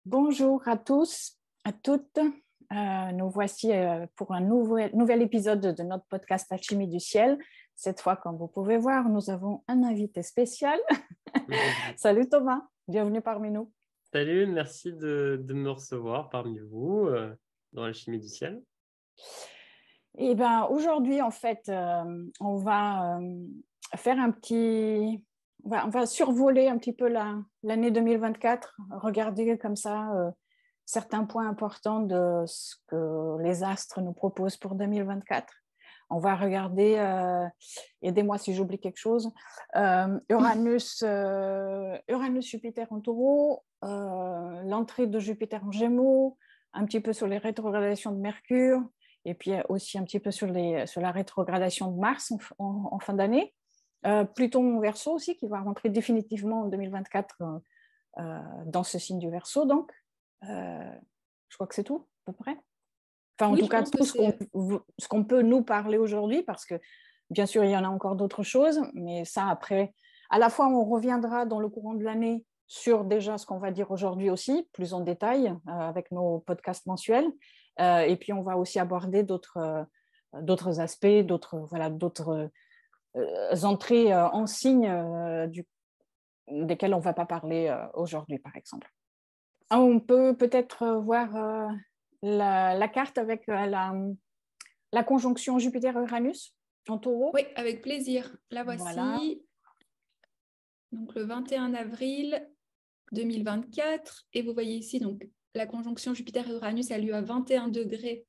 Bonjour à tous, à toutes. Nous voici pour un nouvel épisode de notre podcast Alchimie du ciel. Cette fois, comme vous pouvez voir, nous avons un invité spécial. Salut Thomas, bienvenue parmi nous. Salut, merci de me recevoir parmi vous dans l'Alchimie du ciel. Et ben, aujourd'hui, en fait, on va faire on va survoler un petit peu l'année 2024, regarder comme ça certains points importants de ce que les astres nous proposent pour 2024. On va regarder, aidez-moi si j'oublie quelque chose, Uranus, Jupiter en taureau, l'entrée de Jupiter en gémeaux, un petit peu sur les rétrogradations de Mercure, et puis aussi un petit peu sur la rétrogradation de Mars en fin d'année. Pluton Verseau aussi, qui va rentrer définitivement en 2024 dans ce signe du Verseau. Donc, je crois que c'est tout, à peu près. Enfin, en Oui, tout cas, tout ce qu'on peut nous parler aujourd'hui, parce que bien sûr, il y en a encore d'autres choses, mais ça, après, à la fois, on reviendra dans le courant de l'année sur déjà ce qu'on va dire aujourd'hui aussi, plus en détail, avec nos podcasts mensuels. Et puis, on va aussi aborder d'autres aspects, d'autres entrées en signe desquelles on ne va pas parler aujourd'hui, par exemple. On peut peut-être voir la carte avec la conjonction Jupiter-Uranus en taureau. Oui, avec plaisir. La voici. Voilà. Donc, le 21 avril 2024. Et vous voyez ici, donc, la conjonction Jupiter-Uranus a lieu à 21 degrés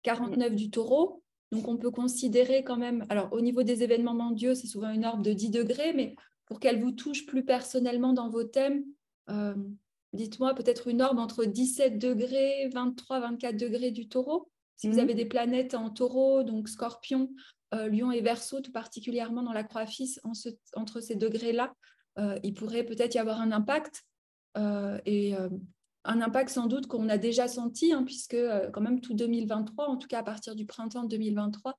49 du taureau. Donc, on peut considérer quand même, alors au niveau des événements mondiaux, c'est souvent une orbe de 10 degrés, mais pour qu'elle vous touche plus personnellement dans vos thèmes, dites-moi peut-être une orbe entre 17 degrés, 23, 24 degrés du taureau. Si vous avez des planètes en taureau, donc scorpion, lion et verseau, tout particulièrement dans la croix fils, entre ces degrés-là, il pourrait peut-être y avoir un impact. Un impact sans doute qu'on a déjà senti, puisque quand même tout 2023, en tout cas à partir du printemps 2023,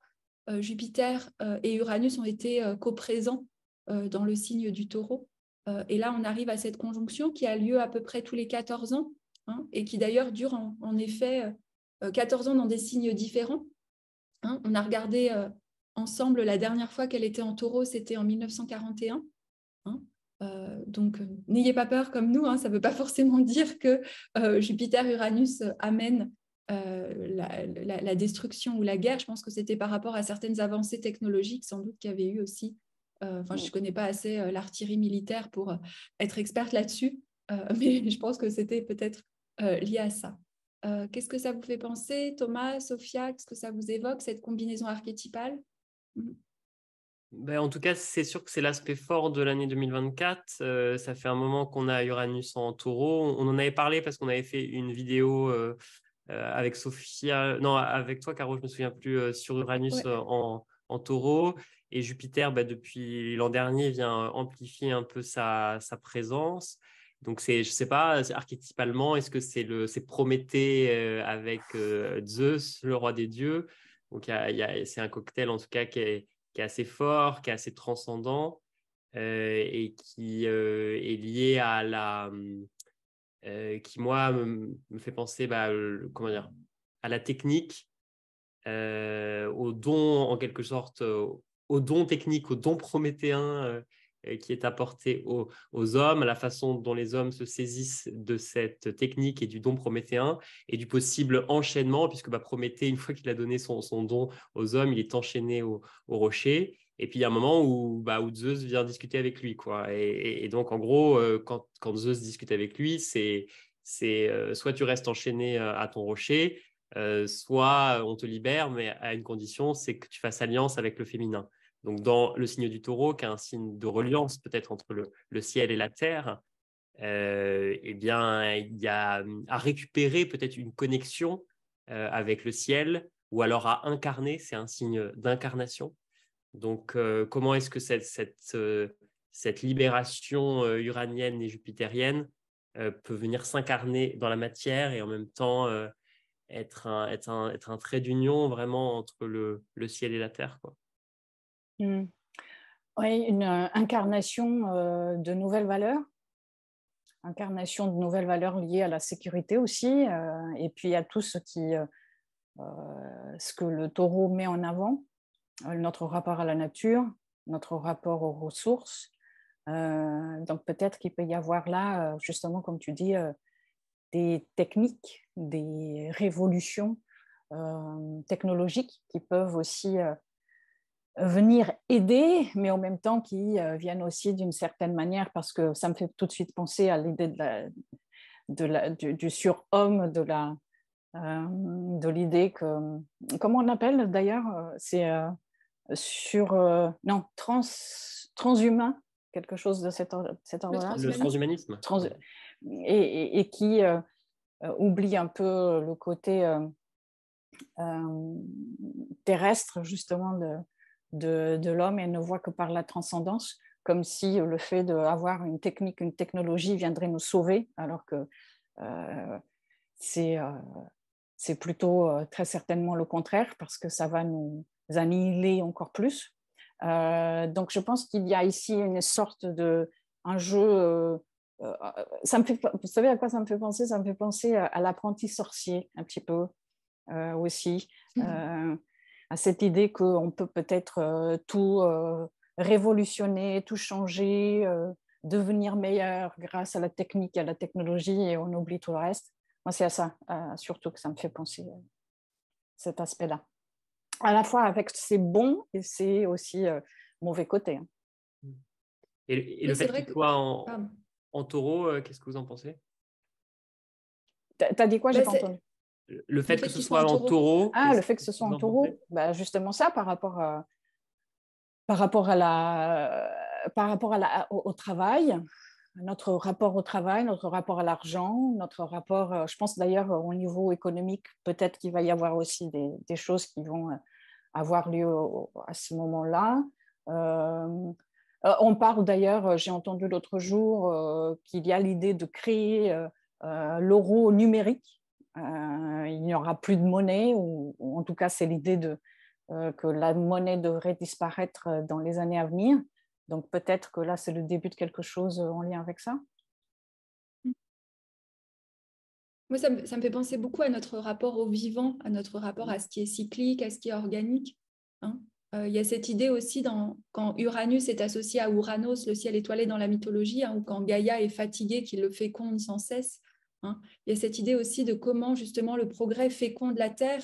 Jupiter et Uranus ont été coprésents dans le signe du taureau. Et là, on arrive à cette conjonction qui a lieu à peu près tous les 14 ans, et qui d'ailleurs dure en effet 14 ans dans des signes différents. On a regardé ensemble la dernière fois qu'elle était en taureau, c'était en 1941. Donc, n'ayez pas peur comme nous, ça ne veut pas forcément dire que Jupiter-Uranus amène la destruction ou la guerre. Je pense que c'était par rapport à certaines avancées technologiques, sans doute, qu'il y avait eu aussi. Je ne connais pas assez l'artillerie militaire pour être experte là-dessus, mais je pense que c'était peut-être lié à ça. Qu'est-ce que ça vous fait penser, Thomas, Sophia? Qu'est-ce que ça vous évoque, cette combinaison archétypale? En tout cas, c'est sûr que c'est l'aspect fort de l'année 2024. Ça fait un moment qu'on a Uranus en taureau. On en avait parlé parce qu'on avait fait une vidéo avec Sophia, non, avec toi, Caro, je me souviens plus, sur Uranus en taureau. Et Jupiter, depuis l'an dernier, vient amplifier un peu sa présence. Donc, je ne sais pas, archétypalement, est-ce que c'est Prométhée avec Zeus, le roi des dieux? Donc, c'est un cocktail, en tout cas, qui est assez fort, qui est assez transcendant et qui est lié à qui, moi, me fait penser comment dire, à la technique, au don, en quelque sorte, au don technique, au don prométhéen qui est apporté aux hommes, à la façon dont les hommes se saisissent de cette technique et du don prométhéen et du possible enchaînement, puisque Prométhée, une fois qu'il a donné son don aux hommes, il est enchaîné au rocher. Et puis, il y a un moment où Zeus vient discuter avec lui, quoi. Et donc, en gros, quand Zeus discute avec lui, c'est soit tu restes enchaîné à ton rocher, soit on te libère, mais à une condition, c'est que tu fasses alliance avec le féminin. Donc, dans le signe du taureau, qui est un signe de reliance peut-être entre le ciel et la terre, eh bien, il y a à récupérer peut-être une connexion avec le ciel, ou alors à incarner, c'est un signe d'incarnation. Donc, comment est-ce que cette libération uranienne et jupitérienne peut venir s'incarner dans la matière et en même temps être un trait d'union vraiment entre le ciel et la terre, quoi. Oui, une incarnation de nouvelles valeurs. incarnation de nouvelles valeurs liées à la sécurité aussi, et puis à tout ce que le taureau met en avant, notre rapport à la nature, notre rapport aux ressources. Donc peut-être qu'il peut y avoir là, justement, comme tu dis, des techniques, des révolutions technologiques qui peuvent aussi venir aider, mais en même temps qui viennent aussi d'une certaine manière, parce que ça me fait tout de suite penser à l'idée du surhomme, de l'idée que, comment on appelle d'ailleurs, c'est non, transhumain, quelque chose de cet ordre-là. Le transhumanisme. Et qui oublie un peu le côté terrestre, justement, de l'homme, et ne voit que par la transcendance, comme si le fait d'avoir une technique, une technologie viendrait nous sauver, alors que c'est plutôt très certainement le contraire, parce que ça va nous annihiler encore plus. Donc je pense qu'il y a ici une sorte un jeu. Ça me fait, vous savez à quoi ça me fait penser? Ça me fait penser à l'apprenti sorcier, un petit peu aussi, à cette idée qu'on peut peut-être tout révolutionner, tout changer, devenir meilleur grâce à la technique, à la technologie, et on oublie tout le reste. Moi, c'est à ça, surtout, que ça me fait penser, cet aspect-là. À la fois avec ses bons et ses aussi mauvais côtés. Hein. Et le fait qu'il soit en taureau, qu'est-ce que vous en pensez? T'as dit quoi? J'ai pas entendu. Le fait que ce soit en taureau. Ah, le fait que ce soit en taureau, bah, justement ça, par rapport au travail, notre rapport au travail, notre rapport à l'argent, notre rapport, je pense d'ailleurs au niveau économique, peut-être qu'il va y avoir aussi des choses qui vont avoir lieu à ce moment-là. On parle d'ailleurs, j'ai entendu l'autre jour qu'il y a l'idée de créer l'euro numérique. Il n'y aura plus de monnaie, ou en tout cas c'est l'idée que la monnaie devrait disparaître dans les années à venir. Donc peut-être que là c'est le début de quelque chose en lien avec ça. Moi, ça me fait penser beaucoup à notre rapport au vivant, à notre rapport à ce qui est cyclique, à ce qui est organique. Hein. Il y a cette idée aussi, quand Uranus est associé à Ouranos, le ciel étoilé dans la mythologie, hein, ou quand Gaïa est fatiguée, qu'il le féconde sans cesse. Hein. Il y a cette idée aussi de comment justement le progrès féconde la Terre.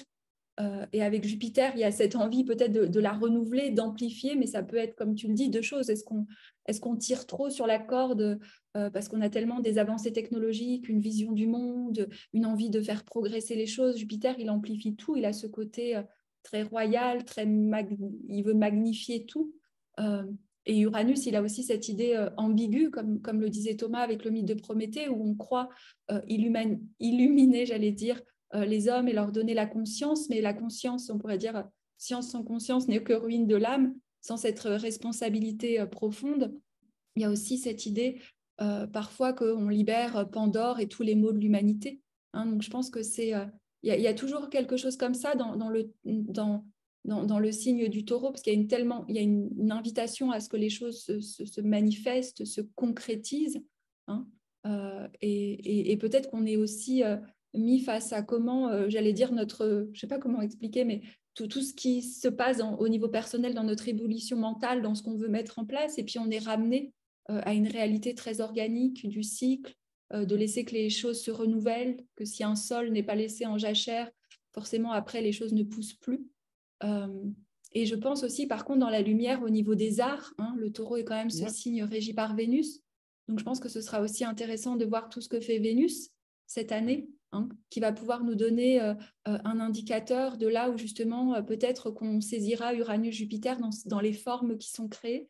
Et avec Jupiter, il y a cette envie peut-être de la renouveler, d'amplifier, mais ça peut être, comme tu le dis, deux choses. Est-ce qu'on tire trop sur la corde parce qu'on a tellement des avancées technologiques, une vision du monde, une envie de faire progresser les choses? Jupiter, il amplifie tout, il a ce côté très royal, il veut magnifier tout. Et Uranus, il a aussi cette idée ambiguë, comme le disait Thomas avec le mythe de Prométhée, où on croit illuminer, j'allais dire, les hommes et leur donner la conscience, mais la conscience, on pourrait dire, science sans conscience n'est que ruine de l'âme, sans cette responsabilité profonde. Il y a aussi cette idée parfois qu'on libère Pandore et tous les maux de l'humanité. Hein, donc je pense que il y a toujours quelque chose comme ça dans le signe du taureau, parce qu'il y a une invitation à ce que les choses se manifestent, se concrétisent. Hein, et peut-être qu'on est aussi mis face à comment, j'allais dire, je ne sais pas comment expliquer, mais tout ce qui se passe au niveau personnel dans notre évolution mentale, dans ce qu'on veut mettre en place, et puis on est ramené à une réalité très organique du cycle, de laisser que les choses se renouvellent, que si un sol n'est pas laissé en jachère, forcément après les choses ne poussent plus. Et je pense aussi, par contre, dans la lumière, au niveau des arts, hein, le taureau est quand même ce signe régi par Vénus. Donc je pense que ce sera aussi intéressant de voir tout ce que fait Vénus cette année, hein, qui va pouvoir nous donner un indicateur de là où justement peut-être qu'on saisira Uranus-Jupiter dans les formes qui sont créées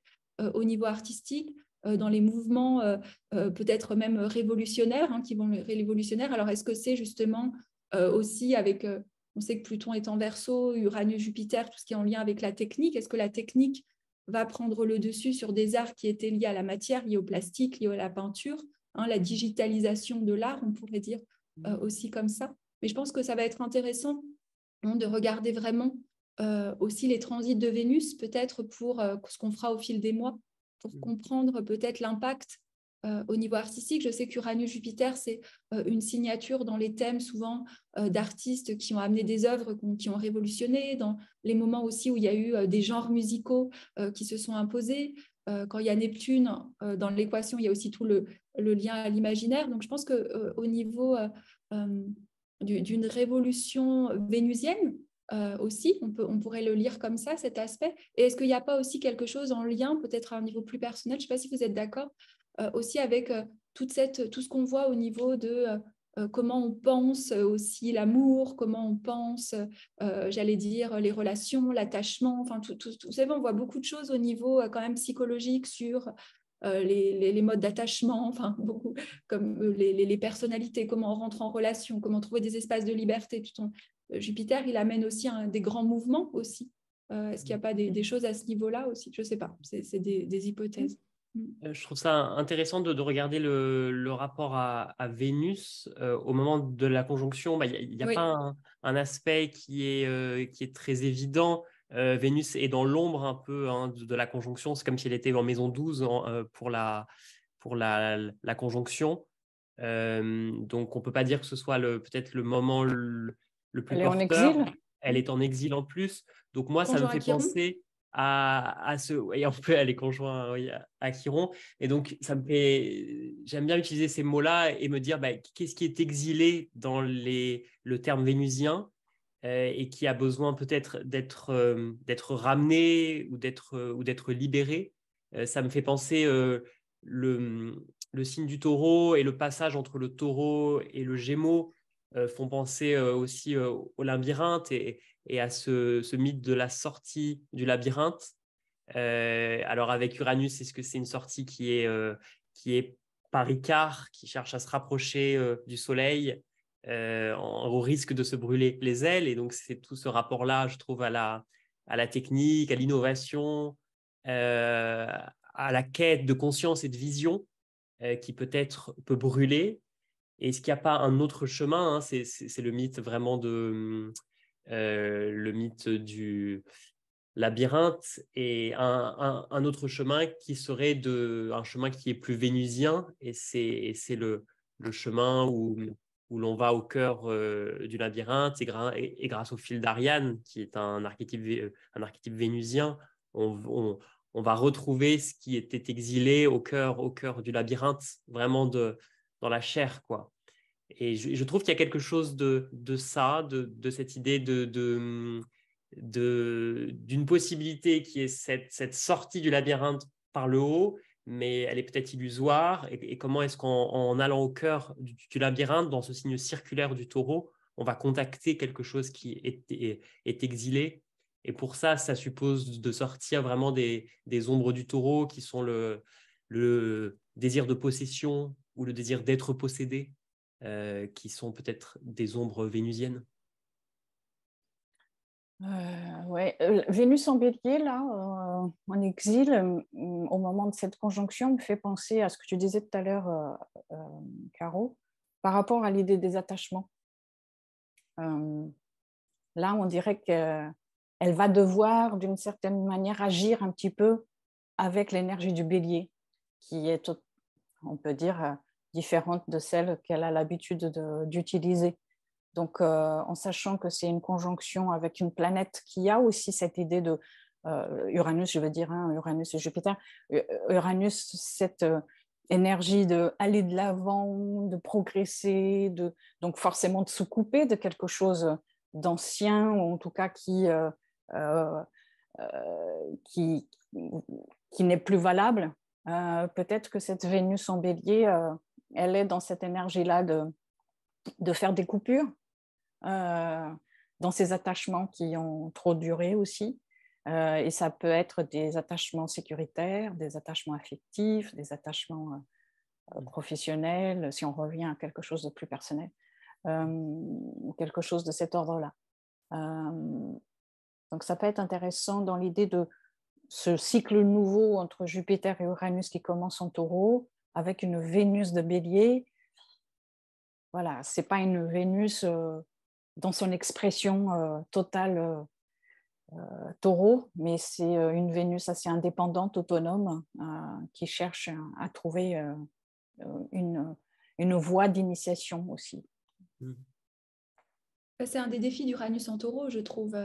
au niveau artistique, dans les mouvements peut-être même révolutionnaires, hein, qui vont révolutionnaires. Alors est-ce que c'est justement aussi avec, on sait que Pluton est en Verseau, Uranus-Jupiter, tout ce qui est en lien avec la technique, est-ce que la technique va prendre le dessus sur des arts qui étaient liés à la matière, liés au plastique, liés à la peinture, hein, la digitalisation de l'art, on pourrait dire aussi comme ça. Mais je pense que ça va être intéressant, hein, de regarder vraiment aussi les transits de Vénus, peut-être pour ce qu'on fera au fil des mois, pour comprendre peut-être l'impact au niveau artistique. Je sais qu'Uranus-Jupiter, c'est une signature dans les thèmes souvent d'artistes qui ont amené des œuvres qui ont révolutionné, dans les moments aussi où il y a eu des genres musicaux qui se sont imposés. Quand il y a Neptune dans l'équation, il y a aussi tout le lien à l'imaginaire. Donc je pense qu'au niveau d'une révolution vénusienne, aussi, on pourrait le lire comme ça, cet aspect. Et est-ce qu'il n'y a pas aussi quelque chose en lien, peut-être à un niveau plus personnel, je ne sais pas si vous êtes d'accord, aussi avec tout ce qu'on voit au niveau de comment on pense aussi l'amour, comment on pense, j'allais dire, les relations, l'attachement, enfin, vous savez, on voit beaucoup de choses au niveau quand même psychologique sur les modes d'attachement, enfin, beaucoup, comme les personnalités, comment on rentre en relation, comment trouver des espaces de liberté. Jupiter, il amène aussi des grands mouvements aussi. Est-ce qu'il n'y a pas des choses à ce niveau-là aussi? Je ne sais pas, c'est des hypothèses. Je trouve ça intéressant de regarder le rapport à Vénus au moment de la conjonction. Il n'y a Oui. pas un aspect qui est très évident. Vénus est dans l'ombre un peu de la conjonction. C'est comme si elle était en maison 12 pour la conjonction. Donc, on ne peut pas dire que ce soit peut-être le moment le plus Elle est en porteur. exil. Elle est en exil en plus. Donc, moi, ça me Conjoint à fait Chiron. penser à ce... Et on peut aller conjoint, oui, à Chiron. Et donc, j'aime bien utiliser ces mots-là et me dire qu'est-ce qui est exilé dans le terme vénusien et qui a besoin peut-être d'être ramené ou d'être libéré. Ça me fait penser le signe du taureau et le passage entre le taureau et le gémeaux font penser aussi au labyrinthe et à ce mythe de la sortie du labyrinthe. Alors avec Uranus, est-ce que c'est une sortie qui est par écart, qui cherche à se rapprocher du Soleil au risque de se brûler les ailes? Et donc c'est tout ce rapport-là, je trouve, à la technique, à l'innovation, à la quête de conscience et de vision qui peut-être peut brûler. Et est-ce qu'il n'y a pas un autre chemin, hein, c'est le mythe vraiment le mythe du labyrinthe et un autre chemin qui serait un chemin qui est plus vénusien et c'est le chemin où l'on va au cœur du labyrinthe et grâce au fil d'Ariane qui est un archétype vénusien, on va retrouver ce qui était exilé au cœur du labyrinthe, vraiment dans la chair, quoi. Et je trouve qu'il y a quelque chose de ça, de cette idée d'une possibilité qui est cette sortie du labyrinthe par le haut, mais elle est peut-être illusoire. Et comment est-ce qu'en allant au cœur du labyrinthe, dans ce signe circulaire du taureau, on va contacter quelque chose qui est exilé. Et pour ça, ça suppose de sortir vraiment des ombres du taureau qui sont le désir de possession ou le désir d'être possédé. Qui sont peut-être des ombres vénusiennes. Ouais. Vénus en bélier, là, en exil, au moment de cette conjonction, me fait penser à ce que tu disais tout à l'heure, Caro, par rapport à l'idée des attachements. Là, on dirait qu'elle va devoir, d'une certaine manière, agir un petit peu avec l'énergie du bélier, qui est, on peut dire, différente de celle qu'elle a l'habitude d'utiliser. Donc, en sachant que c'est une conjonction avec une planète qui a aussi cette idée de Uranus, je veux dire, hein, Uranus et Jupiter. Uranus, cette énergie d'aller de l'avant, de progresser, donc forcément de se couper de quelque chose d'ancien, ou en tout cas qui n'est plus valable. Peut-être que cette Vénus en bélier, elle est dans cette énergie-là de faire des coupures dans ces attachements qui ont trop duré aussi. Et ça peut être des attachements sécuritaires, des attachements affectifs, des attachements professionnels, si on revient à quelque chose de plus personnel, quelque chose de cet ordre-là. Donc ça peut être intéressant dans l'idée de ce cycle nouveau entre Jupiter et Uranus qui commence en taureau, avec une Vénus de bélier. Voilà, ce n'est pas une Vénus dans son expression totale taureau, mais c'est une Vénus assez indépendante, autonome, qui cherche à trouver une voie d'initiation aussi. C'est un des défis d'Uranus en taureau, je trouve,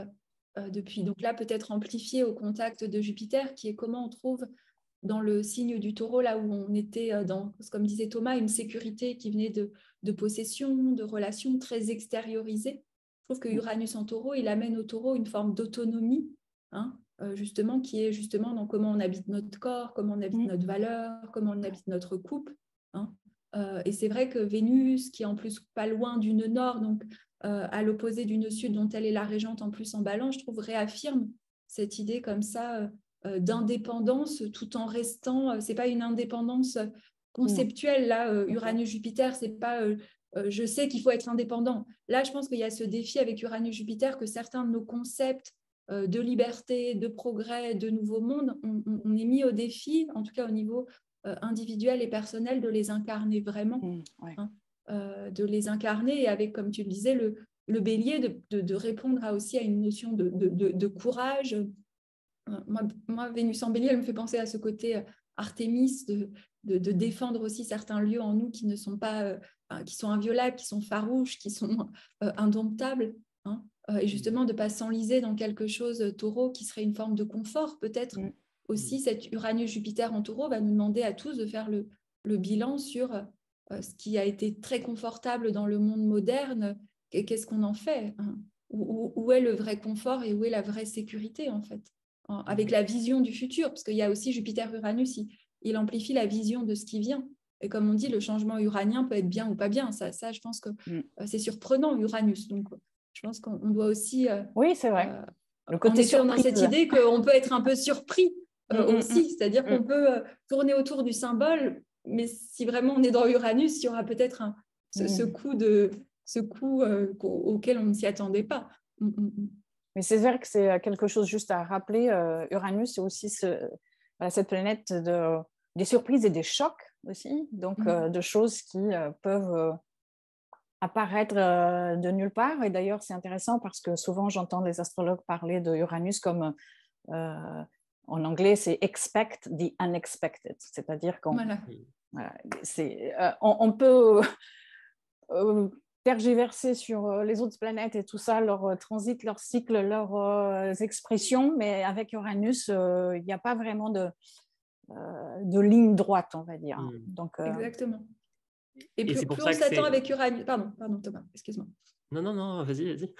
depuis. Donc là, peut-être amplifié au contact de Jupiter, qui est comment on trouve dans le signe du taureau, là où on était dans, comme disait Thomas, une sécurité qui venait de possession, de relations très extériorisées. Je trouve que Uranus en taureau, il amène au taureau une forme d'autonomie, hein, justement, qui est justement dans comment on habite notre corps, comment on habite notre valeur, comment on habite notre couple. Hein. Et c'est vrai que Vénus, qui est en plus pas loin d'une nord, donc à l'opposé d'une sud dont elle est la régente en plus en balance, je trouve réaffirme cette idée comme ça d'indépendance tout en restant, c'est pas une indépendance conceptuelle, là, Uranus-Jupiter, c'est pas je sais qu'il faut être indépendant. Là, je pense qu'il y a ce défi avec Uranus-Jupiter que certains de nos concepts de liberté, de progrès, de nouveau monde, on est mis au défi, en tout cas au niveau individuel et personnel, de les incarner vraiment. Hein, de les incarner et avec, comme tu le disais, le bélier, de répondre aussi à une notion de courage. Moi, Vénus en bélier, elle me fait penser à ce côté Artémis, de défendre aussi certains lieux en nous qui ne sont pas, qui sont inviolables, qui sont farouches, qui sont indomptables. Hein, et justement, de ne pas s'enliser dans quelque chose, taureau, qui serait une forme de confort, peut-être. Aussi, cet Uranus-Jupiter en taureau va nous demander à tous de faire le bilan sur ce qui a été très confortable dans le monde moderne, et qu'est-ce qu'on en fait, hein, où est le vrai confort et où est la vraie sécurité, en fait, avec la vision du futur, parce qu'il y a aussi Jupiter-Uranus, il amplifie la vision de ce qui vient. Et comme on dit, le changement uranien peut être bien ou pas bien. Ça je pense que c'est surprenant, Uranus. Donc, je pense qu'on doit aussi... oui, c'est vrai. Le côté on a cette idée qu'on peut être un peu surpris aussi, c'est-à-dire qu'on peut tourner autour du symbole, mais si vraiment on est dans Uranus, il y aura peut-être ce coup auquel on ne s'y attendait pas. Mais c'est vrai que c'est quelque chose juste à rappeler. Uranus, c'est aussi cette planète des surprises et des chocs aussi, donc de choses qui peuvent apparaître de nulle part. Et d'ailleurs, c'est intéressant parce que souvent, j'entends les astrologues parler de Uranus comme, en anglais, c'est « expect the unexpected », c'est-à-dire qu'on on peut tergiverser sur les autres planètes et tout ça, leur transit, leur cycle, leurs expressions, mais avec Uranus, il n'y a pas vraiment de ligne droite, on va dire. Donc, exactement. Et plus on s'attend avec Uranus... Pardon Thomas, excuse-moi. Non, vas-y.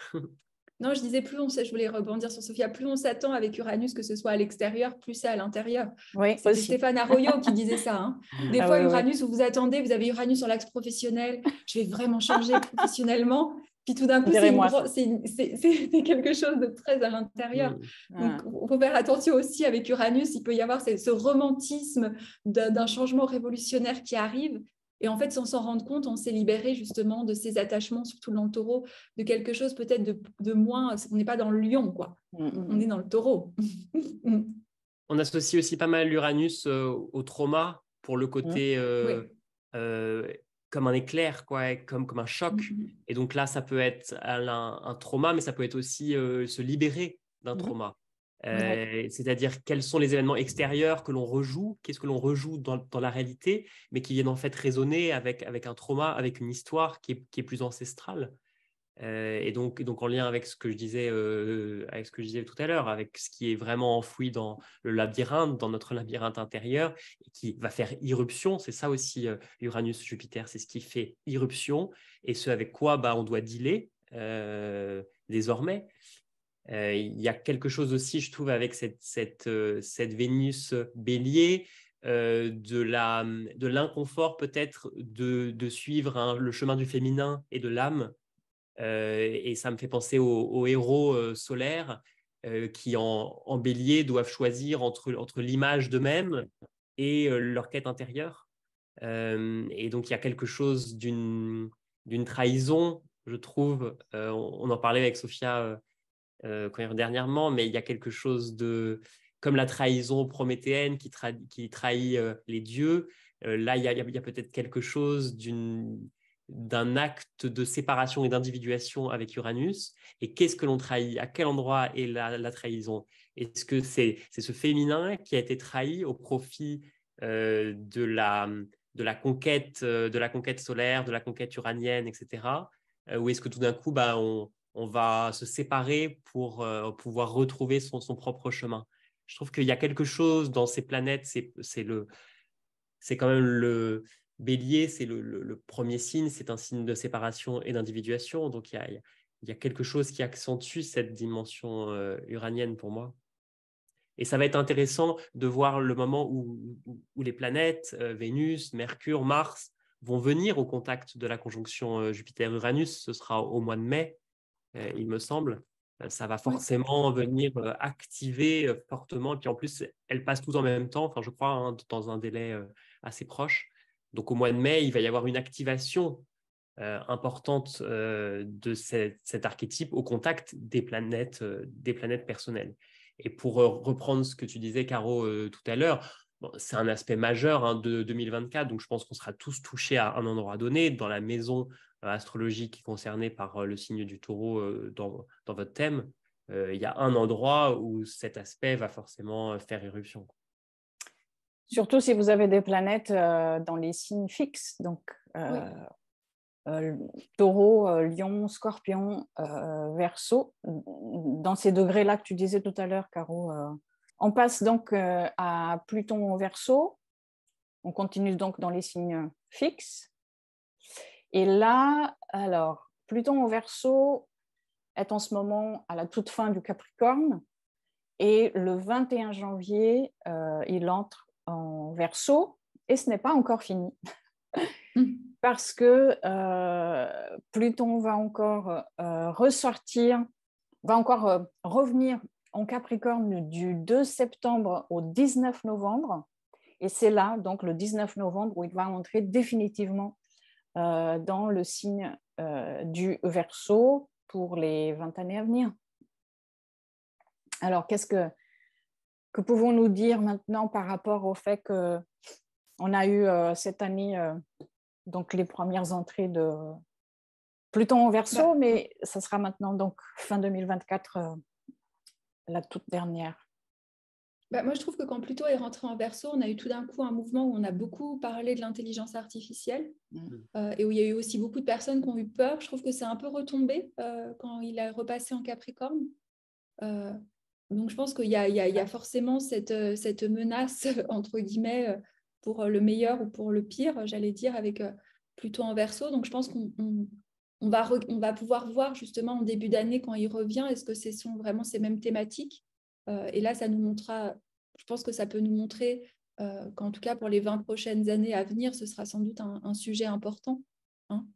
Non, je disais, je voulais rebondir sur Sophia, plus on s'attend avec Uranus, que ce soit à l'extérieur, plus c'est à l'intérieur. Oui, c'était Stéphane Arroyo qui disait ça. Hein. Des fois, Uranus, vous vous attendez, vous avez Uranus sur l'axe professionnel, je vais vraiment changer professionnellement. Puis tout d'un coup, c'est quelque chose de très à l'intérieur. Donc, il faut faire attention aussi avec Uranus. Il peut y avoir ce romantisme d'un changement révolutionnaire qui arrive. Et en fait, sans s'en rendre compte, on s'est libéré justement de ces attachements, surtout dans le taureau, de quelque chose peut-être de moins... On n'est pas dans le lion, quoi. On est dans le taureau. On associe aussi pas mal l'Uranus au trauma pour le côté comme un éclair, quoi, comme un choc. Et donc là, ça peut être un trauma, mais ça peut être aussi se libérer d'un trauma. C'est-à-dire quels sont les événements extérieurs que l'on rejoue, qu'est-ce que l'on rejoue dans la réalité, mais qui viennent en fait résonner avec un trauma, avec une histoire qui est plus ancestrale. Et donc en lien avec ce que je disais tout à l'heure, avec ce qui est vraiment enfoui dans le labyrinthe, dans notre labyrinthe intérieur, et qui va faire irruption. C'est ça aussi Uranus-Jupiter, c'est ce qui fait irruption, et ce avec quoi on doit dealer désormais. Il y a quelque chose aussi, je trouve, avec cette Vénus bélier, de l'inconfort peut-être de suivre le chemin du féminin et de l'âme. Et ça me fait penser aux héros solaires qui, en bélier, doivent choisir entre l'image d'eux-mêmes et leur quête intérieure. Et donc, il y a quelque chose d'une trahison, je trouve. On en parlait avec Sophia dernièrement, mais il y a quelque chose comme la trahison prométhéenne qui trahit les dieux. Là, il y a peut-être quelque chose d'un acte de séparation et d'individuation avec Uranus. Et qu'est-ce que l'on trahit? À quel endroit est la trahison? Est-ce que c'est ce féminin qui a été trahi au profit de la conquête solaire, de la conquête uranienne, etc. Ou est-ce que tout d'un coup, on va se séparer pour pouvoir retrouver son propre chemin? Je trouve qu'il y a quelque chose dans ces planètes, c'est quand même le Bélier, c'est le premier signe, c'est un signe de séparation et d'individuation. Donc, il y a quelque chose qui accentue cette dimension uranienne pour moi. Et ça va être intéressant de voir le moment où les planètes, Vénus, Mercure, Mars, vont venir au contact de la conjonction Jupiter-Uranus. Ce sera au mois de mai, il me semble. Ça va forcément venir activer fortement. Et puis en plus, elles passent toutes en même temps, enfin, je crois, hein, dans un délai assez proche. Donc au mois de mai, il va y avoir une activation importante de cet archétype au contact des planètes personnelles. Et pour reprendre ce que tu disais, Caro, tout à l'heure, c'est un aspect majeur hein, de 2024, donc je pense qu'on sera tous touchés à un endroit donné, dans la maison astrologique concernée par le signe du Taureau dans votre thème. Il y a un endroit où cet aspect va forcément faire éruption. Surtout si vous avez des planètes dans les signes fixes, donc Taureau, Lion, Scorpion, Verseau, dans ces degrés-là que tu disais tout à l'heure, Caro. On passe donc à Pluton au Verseau, on continue donc dans les signes fixes. Et là, alors, Pluton au Verseau est en ce moment à la toute fin du Capricorne, et le 21 janvier, il entre en Verseau, et ce n'est pas encore fini. Parce que Pluton va encore ressortir, va encore revenir en Capricorne du 2 septembre au 19 novembre. Et c'est là, donc le 19 novembre, où il va entrer définitivement dans le signe du Verseau pour les 20 années à venir. Alors, que pouvons-nous dire maintenant par rapport au fait qu'on a eu cette année donc les premières entrées de Pluton au Verseau, mais ça sera maintenant donc fin 2024, la toute dernière. Moi, je trouve que quand Pluton est rentré en Verseau, on a eu tout d'un coup un mouvement où on a beaucoup parlé de l'intelligence artificielle et où il y a eu aussi beaucoup de personnes qui ont eu peur. Je trouve que c'est un peu retombé quand il a repassé en Capricorne. Donc, je pense qu'il y a forcément cette menace, entre guillemets, pour le meilleur ou pour le pire, j'allais dire, avec Pluton en Verseau. Donc, je pense qu'on va pouvoir voir justement en début d'année, quand il revient, est-ce que ce sont vraiment ces mêmes thématiques. Et là, ça nous montrera, je pense que ça peut nous montrer qu'en tout cas, pour les 20 prochaines années à venir, ce sera sans doute un sujet important. Hein.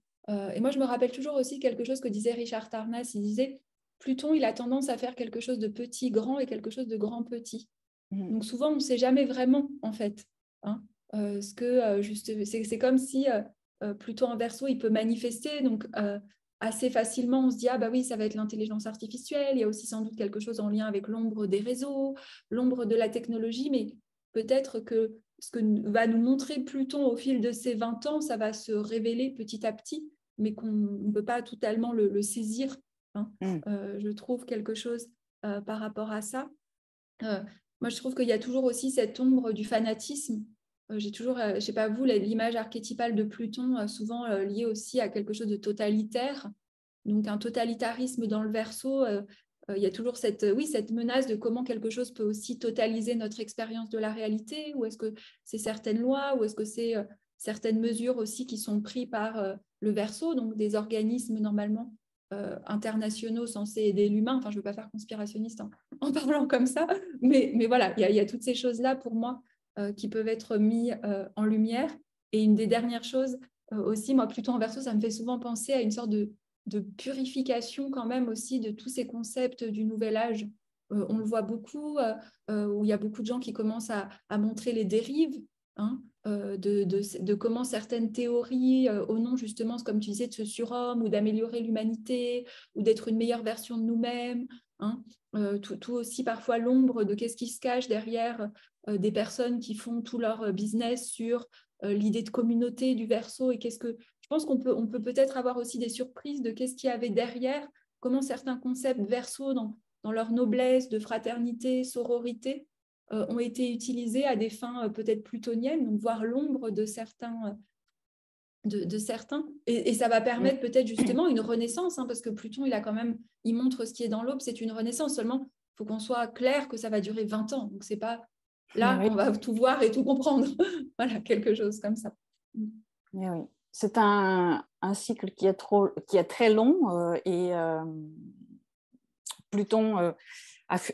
Et moi, je me rappelle toujours aussi quelque chose que disait Richard Tarnas. Il disait, Pluton, il a tendance à faire quelque chose de petit, grand et quelque chose de grand, petit. Donc souvent, on ne sait jamais vraiment, en fait. Hein, c'est comme si Pluton en Verseau, il peut manifester. Donc, assez facilement, on se dit, ah bah oui, ça va être l'intelligence artificielle. Il y a aussi sans doute quelque chose en lien avec l'ombre des réseaux, l'ombre de la technologie. Mais peut-être que ce que va nous montrer Pluton au fil de ces 20 ans, ça va se révéler petit à petit, mais qu'on ne peut pas totalement le saisir. Hein. Je trouve quelque chose par rapport à ça. Moi, je trouve qu'il y a toujours aussi cette ombre du fanatisme. J'ai toujours, je ne sais pas vous, l'image archétypale de Pluton, souvent liée aussi à quelque chose de totalitaire. Donc, un totalitarisme dans le Verseau, il y a toujours cette menace de comment quelque chose peut aussi totaliser notre expérience de la réalité. Ou est-ce que c'est certaines lois, ou est-ce que c'est certaines mesures aussi qui sont prises par le Verseau, donc des organismes normalement internationaux censés aider l'humain. Enfin, je ne veux pas faire conspirationniste en parlant comme ça, mais voilà, il y a toutes ces choses-là pour moi qui peuvent être mises en lumière. Et une des dernières choses aussi, moi, Pluton en Verseau, ça me fait souvent penser à une sorte de purification quand même aussi de tous ces concepts du nouvel âge. On le voit beaucoup, où il y a beaucoup de gens qui commencent à montrer les dérives, hein, de comment certaines théories, au nom justement, comme tu disais, de ce surhomme ou d'améliorer l'humanité ou d'être une meilleure version de nous-mêmes, hein, tout aussi parfois l'ombre de qu'est-ce qui se cache derrière des personnes qui font tout leur business sur l'idée de communauté du Verseau et je pense qu'on peut peut-être avoir aussi des surprises de qu'est-ce qu'il y avait derrière, comment certains concepts Verseau dans leur noblesse de fraternité, sororité, ont été utilisés à des fins peut-être plutoniennes, donc voir l'ombre de certains. Et ça va permettre peut-être justement une renaissance, parce que Pluton, il montre ce qui est dans l'aube, c'est une renaissance. Seulement, il faut qu'on soit clair que ça va durer 20 ans. Donc, c'est pas là qu'on va tout voir et tout comprendre. Voilà, quelque chose comme ça. Oui. C'est un cycle qui est très long et Pluton,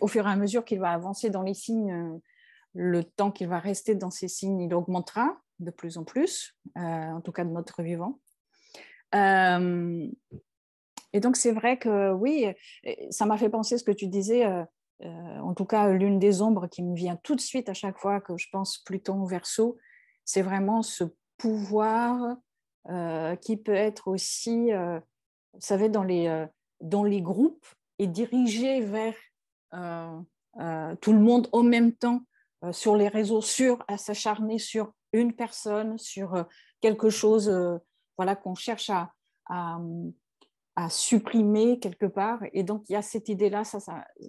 au fur et à mesure qu'il va avancer dans les signes, le temps qu'il va rester dans ces signes, il augmentera de plus en plus, en tout cas de notre vivant. Et donc, c'est vrai que oui, ça m'a fait penser ce que tu disais, en tout cas, l'une des ombres qui me vient tout de suite à chaque fois que je pense Pluton Verseau, c'est vraiment ce pouvoir qui peut être aussi, vous savez, dans les groupes et dirigé vers tout le monde en même temps sur les réseaux, à s'acharner sur une personne, sur quelque chose voilà, qu'on cherche à supprimer quelque part. Et donc, il y a cette idée-là,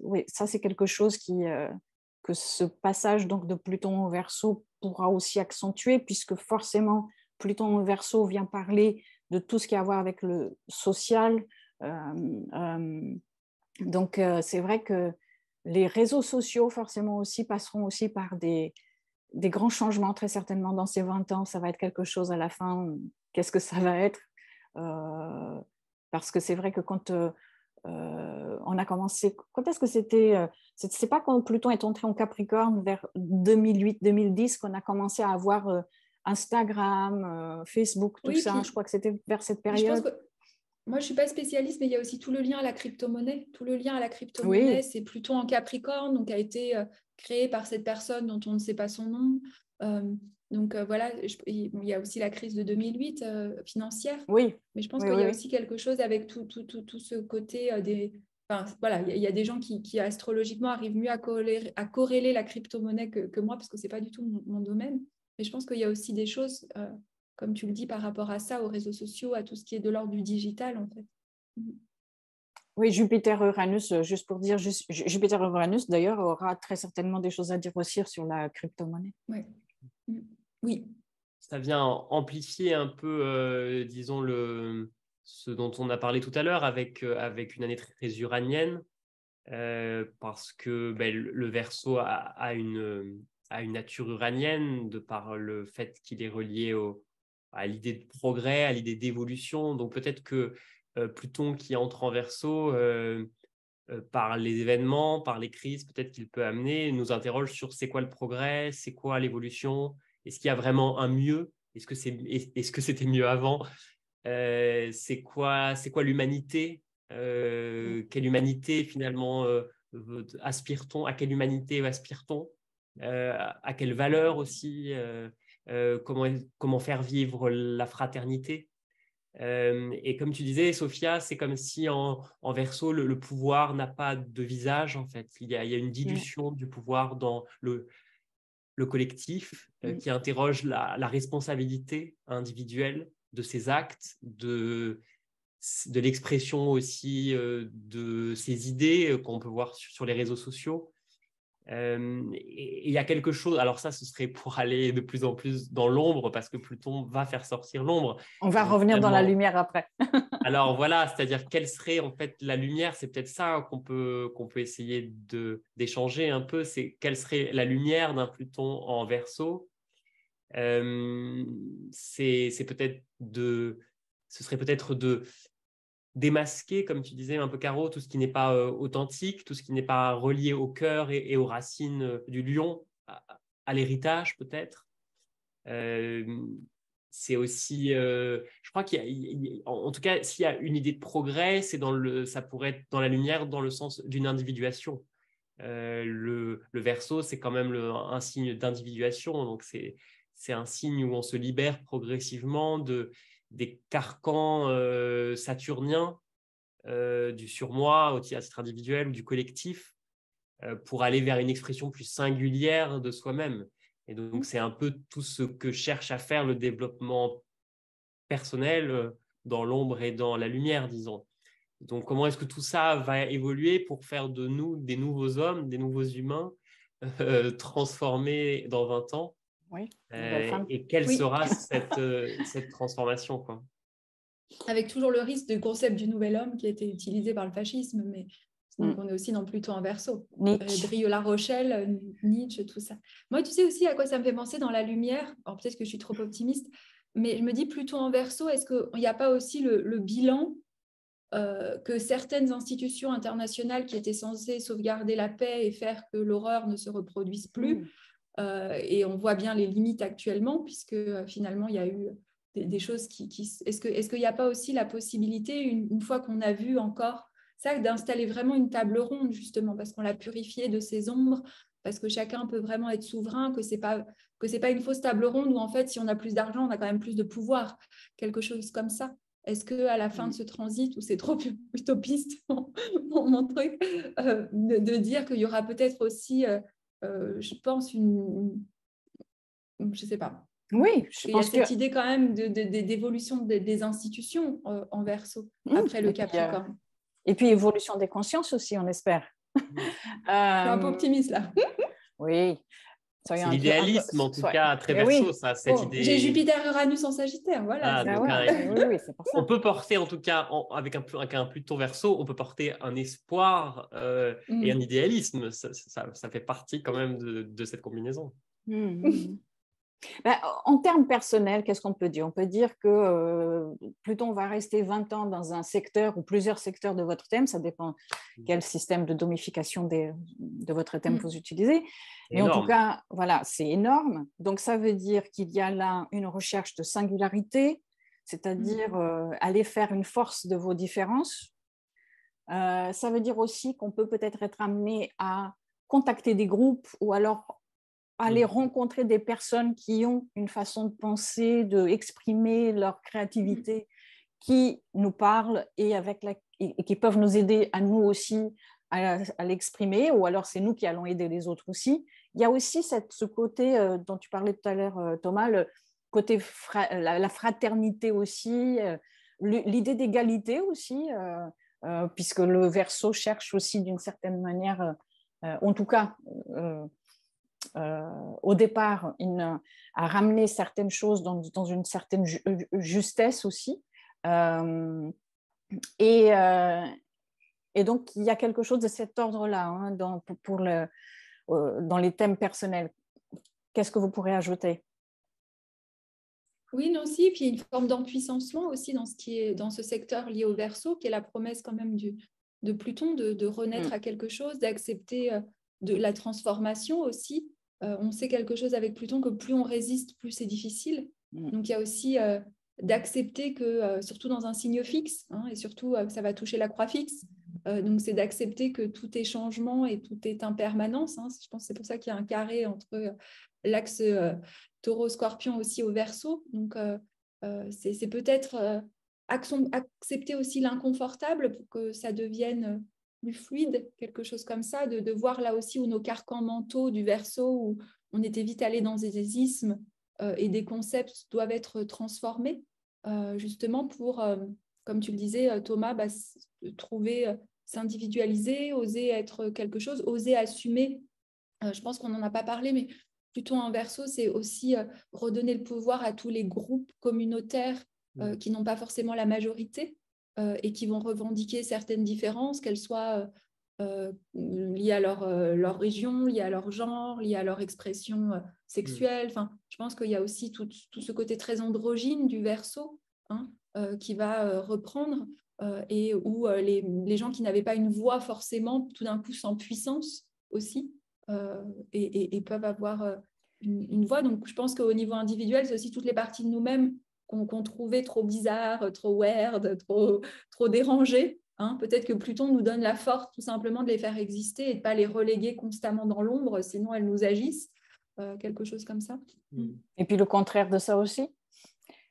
oui, ça c'est quelque chose que ce passage donc, de Pluton au Verseau pourra aussi accentuer, puisque forcément, Pluton au Verseau vient parler de tout ce qui a à voir avec le social. Donc, c'est vrai que les réseaux sociaux, forcément aussi, passeront aussi par des grands changements, très certainement, dans ces 20 ans. Ça va être quelque chose à la fin. Qu'est-ce que ça va être parce que c'est vrai que quand on a commencé... Quand est-ce que c'était c'est pas quand Pluton est entré en Capricorne, vers 2008-2010, qu'on a commencé à avoir Instagram, Facebook, tout ça. Je crois que c'était vers cette période. Moi, je ne suis pas spécialiste, mais il y a aussi tout le lien à la crypto-monnaie. Tout le lien à la crypto-monnaie, c'est Pluton en Capricorne, donc a été créé par cette personne dont on ne sait pas son nom. Voilà, il y a aussi la crise de 2008 financière. Oui. Mais je pense qu'il y a aussi quelque chose avec tout ce côté des... Enfin, voilà, il y a des gens qui astrologiquement arrivent mieux à corréler la crypto-monnaie que moi, parce que ce n'est pas du tout mon domaine. Mais je pense qu'il y a aussi des choses... comme tu le dis, par rapport à ça, aux réseaux sociaux, à tout ce qui est de l'ordre du digital, en fait. Oui, Jupiter-Uranus, juste pour dire, Jupiter-Uranus, d'ailleurs, aura très certainement des choses à dire aussi sur la crypto-monnaie. Oui. Ça vient amplifier un peu, disons, ce dont on a parlé tout à l'heure avec une année très, très uranienne, parce que le Verseau a une nature uranienne de par le fait qu'il est relié à l'idée de progrès, à l'idée d'évolution. Donc peut-être que Pluton qui entre en Verseau, par les événements, par les crises, peut-être qu'il peut amener, nous interroge sur c'est quoi le progrès, c'est quoi l'évolution, est-ce qu'il y a vraiment un mieux, est-ce que c'était mieux avant, c'est quoi l'humanité, quelle humanité finalement aspire-t-on, à quelle humanité aspire-t-on, à quelle valeur aussi, comment faire vivre la fraternité. Et comme tu disais, Sophia, c'est comme si en Verseau, le pouvoir n'a pas de visage, en fait. Il y a une dilution du pouvoir dans le collectif qui interroge la responsabilité individuelle de ses actes, de l'expression aussi de ses idées qu'on peut voir sur les réseaux sociaux. Et il y a quelque chose, alors ça ce serait pour aller de plus en plus dans l'ombre, parce que Pluton va faire sortir l'ombre. On va revenir dans la lumière après. Alors voilà, c'est-à-dire quelle serait en fait la lumière, c'est peut-être ça qu'on peut essayer d'échanger un peu, c'est quelle serait la lumière d'un Pluton en Verseau. Ce serait peut-être de démasquer, comme tu disais un peu Caro, tout ce qui n'est pas authentique, tout ce qui n'est pas relié au cœur et aux racines du lion, à l'héritage peut-être. C'est aussi, je crois en tout cas, s'il y a une idée de progrès, ça pourrait être dans la lumière, dans le sens d'une individuation. Le Verseau, c'est quand même un signe d'individuation, donc c'est un signe où on se libère progressivement des carcans saturniens du surmoi au titre individuel ou du collectif pour aller vers une expression plus singulière de soi-même. Et donc, c'est un peu tout ce que cherche à faire le développement personnel dans l'ombre et dans la lumière, disons. Donc, comment est-ce que tout ça va évoluer pour faire de nous des nouveaux hommes, des nouveaux humains transformer dans 20 ans? Oui, nouvelle femme. Et quelle Oui. sera cette transformation, quoi? Avec toujours le risque du concept du nouvel homme qui a été utilisé par le fascisme, mais donc on est aussi dans Pluton en Verseau. Nietzsche. Brio-La Rochelle, Nietzsche, tout ça. Moi, tu sais aussi à quoi ça me fait penser dans la lumière? Alors peut-être que je suis trop optimiste, mais je me dis Pluton en Verseau, est-ce qu'il n'y a pas aussi le bilan que certaines institutions internationales qui étaient censées sauvegarder la paix et faire que l'horreur ne se reproduise plus, et on voit bien les limites actuellement, puisque finalement, il y a eu des choses qui... Est-ce qu'il n'y a pas aussi la possibilité, une fois qu'on a vu encore ça, d'installer vraiment une table ronde, justement, parce qu'on l'a purifié de ses ombres, parce que chacun peut vraiment être souverain, que c'est pas une fausse table ronde où, en fait, si on a plus d'argent, on a quand même plus de pouvoir, quelque chose comme ça. Est-ce qu'à la fin de ce transit, où c'est trop utopiste mon truc, de dire qu'il y aura peut-être aussi, je pense, je ne sais pas. Oui, je pense qu'il y a cette idée quand même d'évolution des institutions en Verseau, après le Capricorne. Et puis, évolution des consciences aussi, on espère. Je suis un peu optimiste, là. Oui. C'est l'idéalisme, en tout cas, très Verseau, ça, cette idée. J'ai Jupiter-Uranus en Sagittaire, voilà. Oui, c'est pour ça. On peut porter, en tout cas, avec un Pluton Verseau, on peut porter un espoir et un idéalisme. Ça fait partie quand même de cette combinaison. Ben, en termes personnels, qu'est-ce qu'on peut dire? On peut dire que Pluton va rester 20 ans dans un secteur ou plusieurs secteurs de votre thème, ça dépend quel système de domification de votre thème vous utilisez. Mais en tout cas, voilà, c'est énorme. Donc, ça veut dire qu'il y a là une recherche de singularité, c'est-à-dire aller faire une force de vos différences. Ça veut dire aussi qu'on peut peut-être être amené à contacter des groupes ou alors aller rencontrer des personnes qui ont une façon de penser, d'exprimer leur créativité, qui nous parlent et qui peuvent nous aider à nous aussi à l'exprimer, ou alors c'est nous qui allons aider les autres aussi. Il y a aussi ce côté dont tu parlais tout à l'heure, Thomas, le côté la fraternité aussi, l'idée d'égalité aussi, puisque le Verseau cherche aussi d'une certaine manière, en tout cas, au départ, à ramener certaines choses dans une certaine justesse aussi. Et donc, il y a quelque chose de cet ordre-là hein, dans les thèmes personnels. Qu'est-ce que vous pourrez ajouter? Oui, non, si. Puis il y a une forme d'empuissancement aussi dans ce secteur lié au Verseau, qui est la promesse quand même de Pluton, de renaître à quelque chose, d'accepter de la transformation aussi. On sait quelque chose avec Pluton, que plus on résiste, plus c'est difficile. Donc, il y a aussi d'accepter que, surtout dans un signe fixe, hein, et surtout, ça va toucher la croix fixe, donc c'est d'accepter que tout est changement et tout est impermanence. Hein. Je pense que c'est pour ça qu'il y a un carré entre l'axe Taureau-Scorpion aussi au Verseau. Donc, c'est peut-être accepter aussi l'inconfortable pour que ça devienne plus fluide, quelque chose comme ça, de voir là aussi où nos carcans mentaux du Verseau, où on était vite allé dans des ismes et des concepts doivent être transformés, justement pour, comme tu le disais, Thomas, trouver, s'individualiser, oser être quelque chose, oser assumer. Je pense qu'on n'en a pas parlé, mais Pluton en Verseau, c'est aussi redonner le pouvoir à tous les groupes communautaires qui n'ont pas forcément la majorité, et qui vont revendiquer certaines différences, qu'elles soient liées à leur région, liées à leur genre, liées à leur expression sexuelle. Enfin, je pense qu'il y a aussi tout ce côté très androgyne du Verseau hein, qui va reprendre et où les gens qui n'avaient pas une voix forcément, tout d'un coup, sans puissance aussi, et peuvent avoir une voix. Donc, je pense qu'au niveau individuel, c'est aussi toutes les parties de nous-mêmes qu'on trouvait trop bizarres, trop weird, trop dérangées. Hein. Peut-être que Pluton nous donne la force tout simplement de les faire exister et de ne pas les reléguer constamment dans l'ombre, sinon elles nous agissent. Quelque chose comme ça. Et puis le contraire de ça aussi?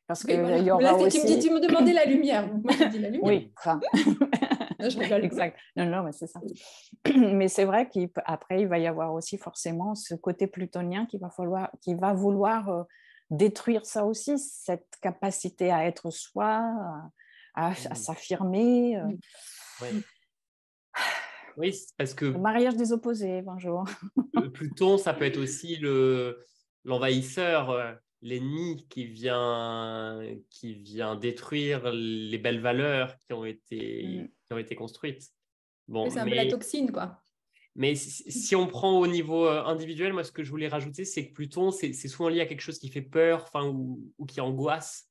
Parce que voilà. il y aura là, aussi... tu me demandais la lumière. Moi, je dis la lumière. Oui, enfin... je rigole. Exact. Non, mais c'est ça. Mais c'est vrai qu'après, il va y avoir aussi forcément ce côté plutonien qui va vouloir détruire ça aussi, cette capacité à être soi, à s'affirmer. Oui, c'est parce que Le mariage des opposés, bonjour. Pluton, ça peut être aussi l'envahisseur, l'ennemi qui vient détruire les belles valeurs qui ont été construites. Bon, C'est un peu la toxine, quoi. mais si on prend au niveau individuel, moi, ce que je voulais rajouter, c'est que Pluton, c'est souvent lié à quelque chose qui fait peur, enfin, ou qui angoisse.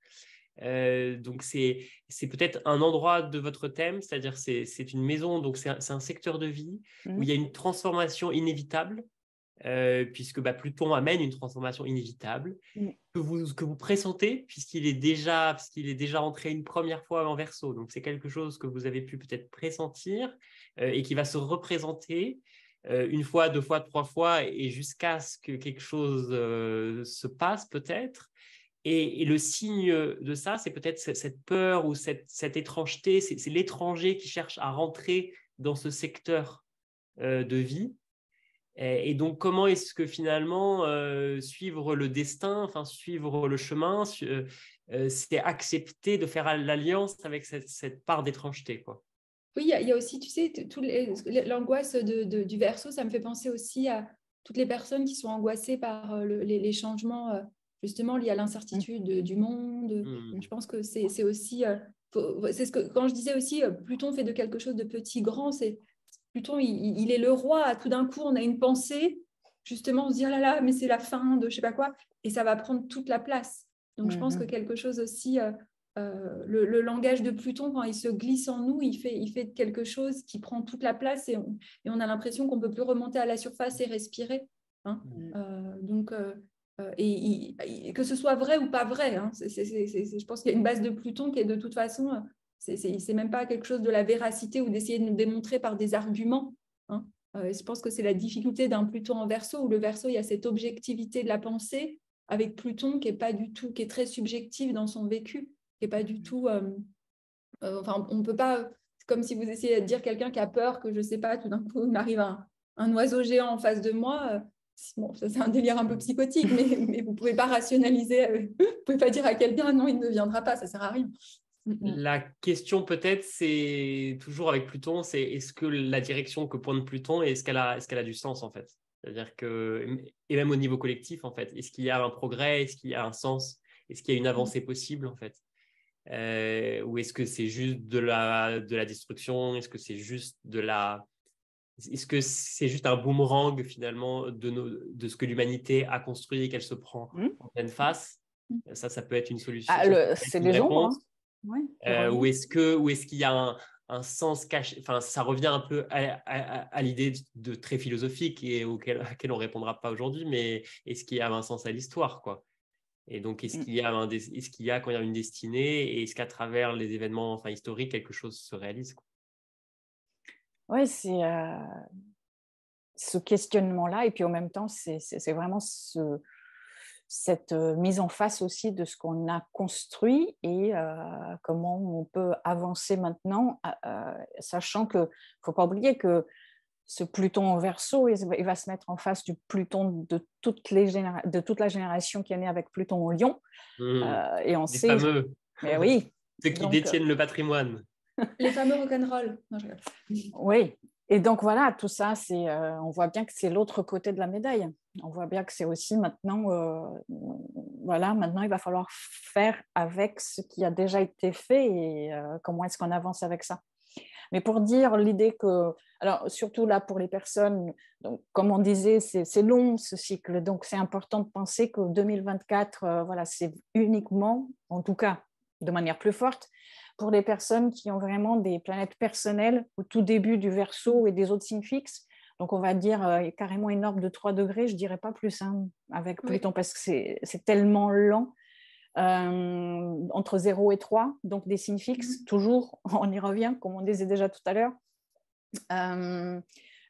Donc, c'est peut-être un endroit de votre thème, c'est-à-dire c'est une maison, donc c'est un secteur de vie où il y a une transformation inévitable, puisque Pluton amène une transformation inévitable que vous pressentez, puisqu'il est déjà entré une première fois en Verseau. Donc, c'est quelque chose que vous avez pu peut-être pressentir et qui va se représenter une fois, deux fois, trois fois, et jusqu'à ce que quelque chose se passe peut-être. Et le signe de ça, c'est peut-être cette peur ou cette étrangeté, c'est l'étranger qui cherche à rentrer dans ce secteur de vie. Et donc, comment est-ce que finalement suivre le destin, enfin suivre le chemin, c'est accepter de faire l'alliance avec cette part d'étrangeté, quoi. Oui, il y a aussi, tu sais, l'angoisse du Verseau, ça me fait penser aussi à toutes les personnes qui sont angoissées par les changements justement liés à l'incertitude du monde. Je pense que c'est aussi, c'est ce que quand je disais aussi, Pluton fait de quelque chose de petit grand, c'est Pluton, il est le roi. Tout d'un coup, on a une pensée, justement, on se dit, oh là là, mais c'est la fin de je sais pas quoi, et ça va prendre toute la place. Donc, je pense que quelque chose aussi, le langage de Pluton, quand il se glisse en nous, il fait quelque chose qui prend toute la place et on a l'impression qu'on ne peut plus remonter à la surface et respirer. Hein. Que ce soit vrai ou pas vrai, hein, je pense qu'il y a une base de Pluton qui est de toute façon... C'est même pas quelque chose de la véracité ou d'essayer de nous démontrer par des arguments. Hein. Je pense que c'est la difficulté d'un Pluton en Verseau, où le Verseau, il y a cette objectivité de la pensée, avec Pluton qui est pas du tout, qui est très subjectif dans son vécu, qui est pas du tout... enfin, on peut pas... C'est comme si vous essayez de dire quelqu'un qui a peur que, je sais pas, tout d'un coup, il m'arrive un oiseau géant en face de moi. Bon, ça, c'est un délire un peu psychotique, mais vous pouvez pas rationaliser. Vous pouvez pas dire à quelqu'un, non, il ne viendra pas, ça sert à rien. La question peut-être, c'est toujours avec Pluton, c'est est-ce que la direction que pointe Pluton, est-ce qu'elle a du sens en fait? C'est-à-dire que, et même au niveau collectif en fait, est-ce qu'il y a un progrès, est-ce qu'il y a un sens, est-ce qu'il y a une avancée possible en fait? Ou est-ce que c'est juste de la destruction? Est-ce que c'est juste un boomerang finalement de ce que l'humanité a construit et qu'elle se prend en pleine face? Ça peut être une solution. C'est les ombres. Hein. Ouais, Ou est-ce qu'il y a un sens caché? Enfin, ça revient un peu à l'idée de très philosophique et à laquelle on ne répondra pas aujourd'hui, mais est-ce qu'il y a un sens à l'histoire, quoi? Et donc, est-ce qu'il y a quand il y a une destinée et est-ce qu'à travers les événements historiques, quelque chose se réalise, quoi? Oui, c'est ce questionnement-là et puis en même temps, c'est vraiment cette mise en face aussi de ce qu'on a construit et comment on peut avancer maintenant, sachant qu'il ne faut pas oublier que ce Pluton en Verseau, il va se mettre en face du Pluton de toute la génération qui est née avec Pluton en Lion. Et on sait... fameux. Mais oui. Ceux qui détiennent le patrimoine. Les fameux rock'n'roll. Oui. Et donc voilà, tout ça, on voit bien que c'est l'autre côté de la médaille. On voit bien que c'est aussi maintenant, maintenant il va falloir faire avec ce qui a déjà été fait et comment est-ce qu'on avance avec ça. Mais pour dire l'idée que, alors surtout là pour les personnes, donc, comme on disait, c'est long ce cycle, donc c'est important de penser que 2024, c'est uniquement, en tout cas de manière plus forte, pour les personnes qui ont vraiment des planètes personnelles au tout début du Verseau et des autres signes fixes. Donc, on va dire carrément une orbe de 3 degrés, je ne dirais pas plus avec Pluton, parce que c'est tellement lent, entre 0 et 3, donc des signes fixes, toujours, on y revient, comme on disait déjà tout à l'heure.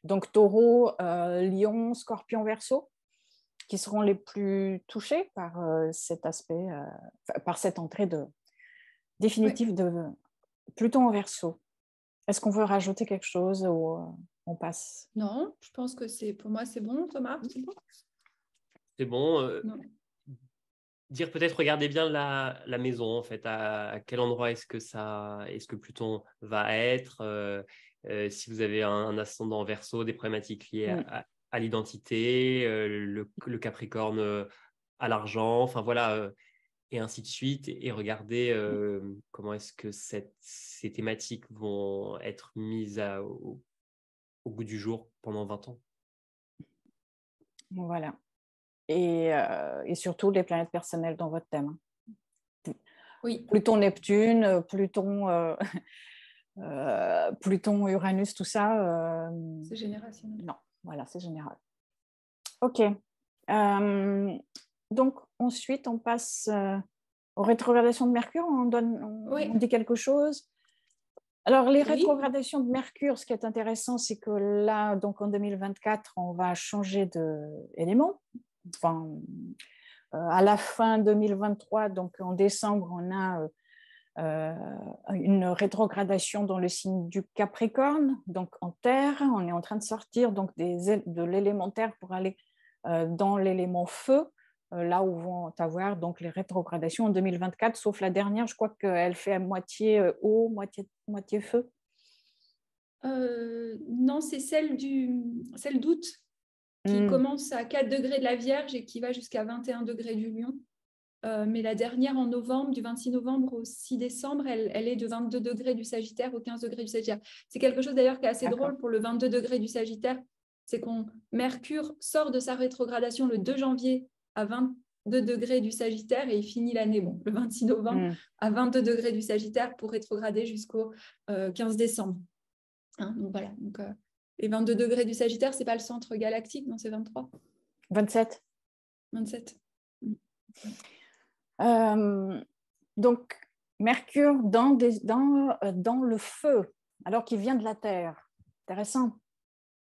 Donc, Taureau, Lion, Scorpion, Verseau, qui seront les plus touchés par cet aspect, par cette entrée définitive de Pluton en Verseau. Est-ce qu'on veut rajouter quelque chose ou on passe? Non, je pense que pour moi, c'est bon, Thomas. C'est bon. dire peut-être regardez bien la maison, en fait, à quel endroit est-ce que Pluton va être, si vous avez un ascendant Verseau, des problématiques liées à l'identité, le Capricorne à l'argent, enfin voilà, et ainsi de suite, et regarder comment est-ce que ces thématiques vont être mises au goût du jour pendant 20 ans. Voilà. Et surtout les planètes personnelles dans votre thème. Oui. Pluton-Neptune, Pluton-Uranus, tout ça. C'est générationnel. Non, voilà, c'est général. OK. Donc, ensuite, on passe aux rétrogradations de Mercure. On dit quelque chose. Alors, les rétrogradations de Mercure, ce qui est intéressant, c'est que là, donc en 2024, on va changer d'élément. Enfin, à la fin 2023, donc en décembre, on a une rétrogradation dans le signe du Capricorne, donc en terre. On est en train de sortir donc de l'élémentaire pour aller dans l'élément feu, là où vont avoir donc les rétrogradations en 2024, sauf la dernière, je crois qu'elle fait à moitié eau, moitié feu. Non, c'est celle d'août qui commence à 4 degrés de la Vierge et qui va jusqu'à 21 degrés du Lion. Mais la dernière en novembre, du 26 novembre au 6 décembre, elle est de 22 degrés du Sagittaire au 15 degrés du Sagittaire. C'est quelque chose d'ailleurs qui est assez drôle pour le 22 degrés du Sagittaire, c'est qu'on Mercure sort de sa rétrogradation le 2 janvier à 22 degrés du Sagittaire et il finit l'année, le 26 novembre, à 22 degrés du Sagittaire pour rétrograder jusqu'au 15 décembre. Hein, donc voilà. Donc, les 22 degrés du Sagittaire, ce n'est pas le centre galactique, non, c'est 23. 27. 27. Donc, Mercure dans le feu, alors qu'il vient de la Terre. Intéressant.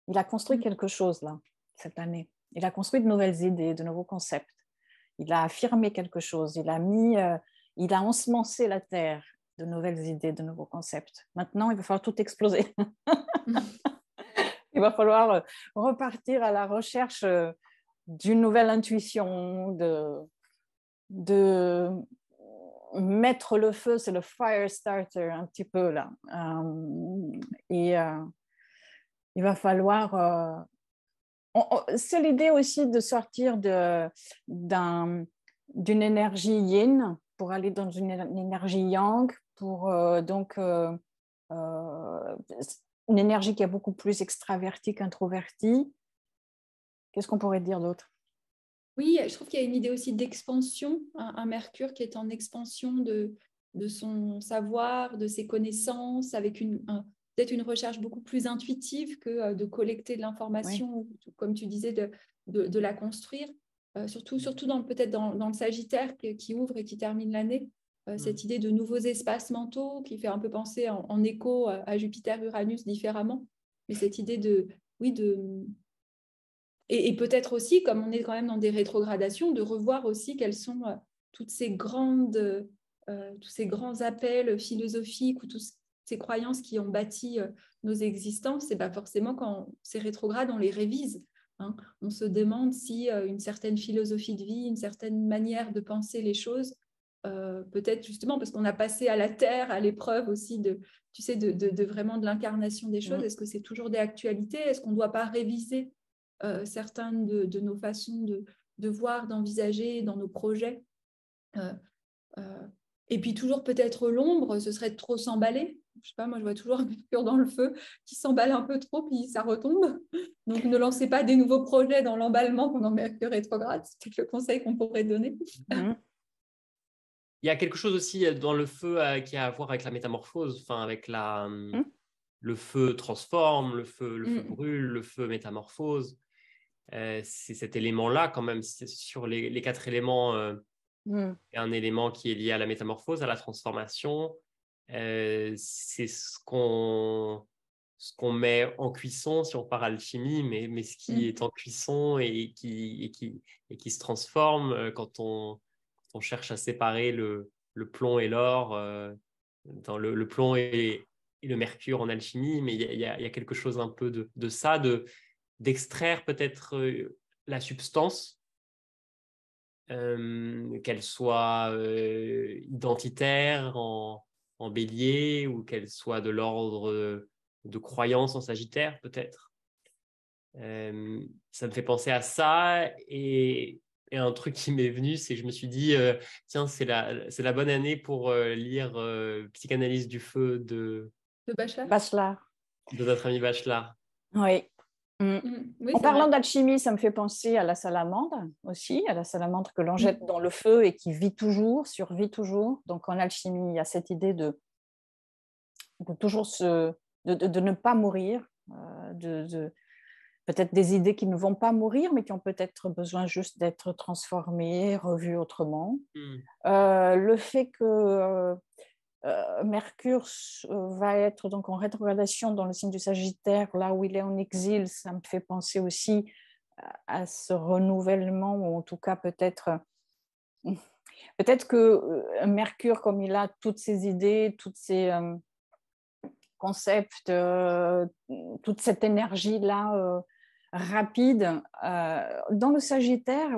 Il a construit quelque chose, là, cette année. Il a construit de nouvelles idées, de nouveaux concepts. Il a affirmé quelque chose. Il a ensemencé la Terre de nouvelles idées, de nouveaux concepts. Maintenant, il va falloir tout exploser. Il va falloir repartir à la recherche d'une nouvelle intuition, de mettre le feu, c'est le fire starter un petit peu là. Et il va falloir... c'est l'idée aussi de sortir d'une énergie yin pour aller dans une énergie yang, pour une énergie qui est beaucoup plus extravertie qu'introvertie. Qu'est-ce qu'on pourrait dire d'autre? Oui, je trouve qu'il y a une idée aussi d'expansion, un Mercure qui est en expansion de son savoir, de ses connaissances, avec peut-être une recherche beaucoup plus intuitive que de collecter de l'information, comme tu disais, de la construire. Surtout peut-être dans le Sagittaire qui ouvre et qui termine l'année. Cette idée de nouveaux espaces mentaux qui fait un peu penser en écho à Jupiter-Uranus différemment. Mais cette idée et peut-être aussi, comme on est quand même dans des rétrogradations, de revoir aussi quelles sont tous ces grands appels philosophiques ou toutes ces croyances qui ont bâti nos existences. Et bien forcément, quand c'est rétrograde, on les révise. Hein. On se demande si une certaine philosophie de vie, une certaine manière de penser les choses, peut-être justement parce qu'on a passé à la terre, à l'épreuve aussi de vraiment de l'incarnation des choses. Est-ce que c'est toujours d'actualité? Est-ce qu'on ne doit pas réviser certaines de nos façons de voir, d'envisager dans nos projets. Et puis toujours peut-être l'ombre, ce serait de trop s'emballer. Je sais pas, moi je vois toujours un Mercure dans le feu qui s'emballe un peu trop puis ça retombe. Donc ne lancez pas des nouveaux projets dans l'emballement pendant Mercure rétrograde, c'est peut-être le conseil qu'on pourrait donner. Il y a quelque chose aussi dans le feu qui a à voir avec la métamorphose, enfin avec le feu transforme, le feu brûle, le feu métamorphose. C'est cet élément-là quand même, sur les 4 éléments, il y a un élément qui est lié à la métamorphose, à la transformation. C'est ce qu'on met en cuisson, si on part alchimie, mais ce qui est en cuisson et qui se transforme quand on cherche à séparer le plomb et l'or, dans le plomb et le mercure en alchimie, mais il y a quelque chose un peu de ça, d'extraire peut-être la substance qu'elle soit identitaire en bélier ou qu'elle soit de l'ordre de croyance en sagittaire, peut-être. Ça me fait penser à ça et un truc qui m'est venu, c'est que je me suis dit, tiens, c'est la bonne année pour lire Psychanalyse du feu de Bachelard. De notre ami Bachelard. Oui. Oui, en parlant d'alchimie, ça me fait penser à la salamandre aussi, à la salamandre que l'on jette dans le feu et qui vit toujours, survit toujours. Donc en alchimie, il y a cette idée de toujours de ne pas mourir, peut-être des idées qui ne vont pas mourir, mais qui ont peut-être besoin juste d'être transformées, revues autrement. Le fait que Mercure va être donc en rétrogradation dans le signe du Sagittaire, là où il est en exil, ça me fait penser aussi à ce renouvellement, ou en tout cas peut-être que Mercure, comme il a toutes ces idées, toutes ces concepts, toute cette énergie-là rapide, dans le Sagittaire,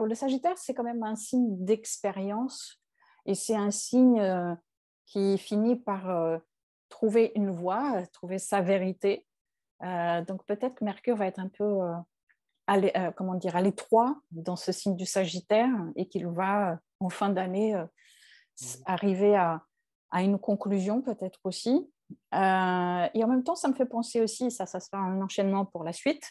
c'est quand même un signe d'expérience et c'est un signe qui finit par trouver une voie, trouver sa vérité. Donc peut-être que Mercure va être un peu à l'étroit dans ce signe du Sagittaire et qu'il va en fin d'année arriver à une conclusion peut-être aussi. Et en même temps, ça me fait penser aussi, ça sera un enchaînement pour la suite,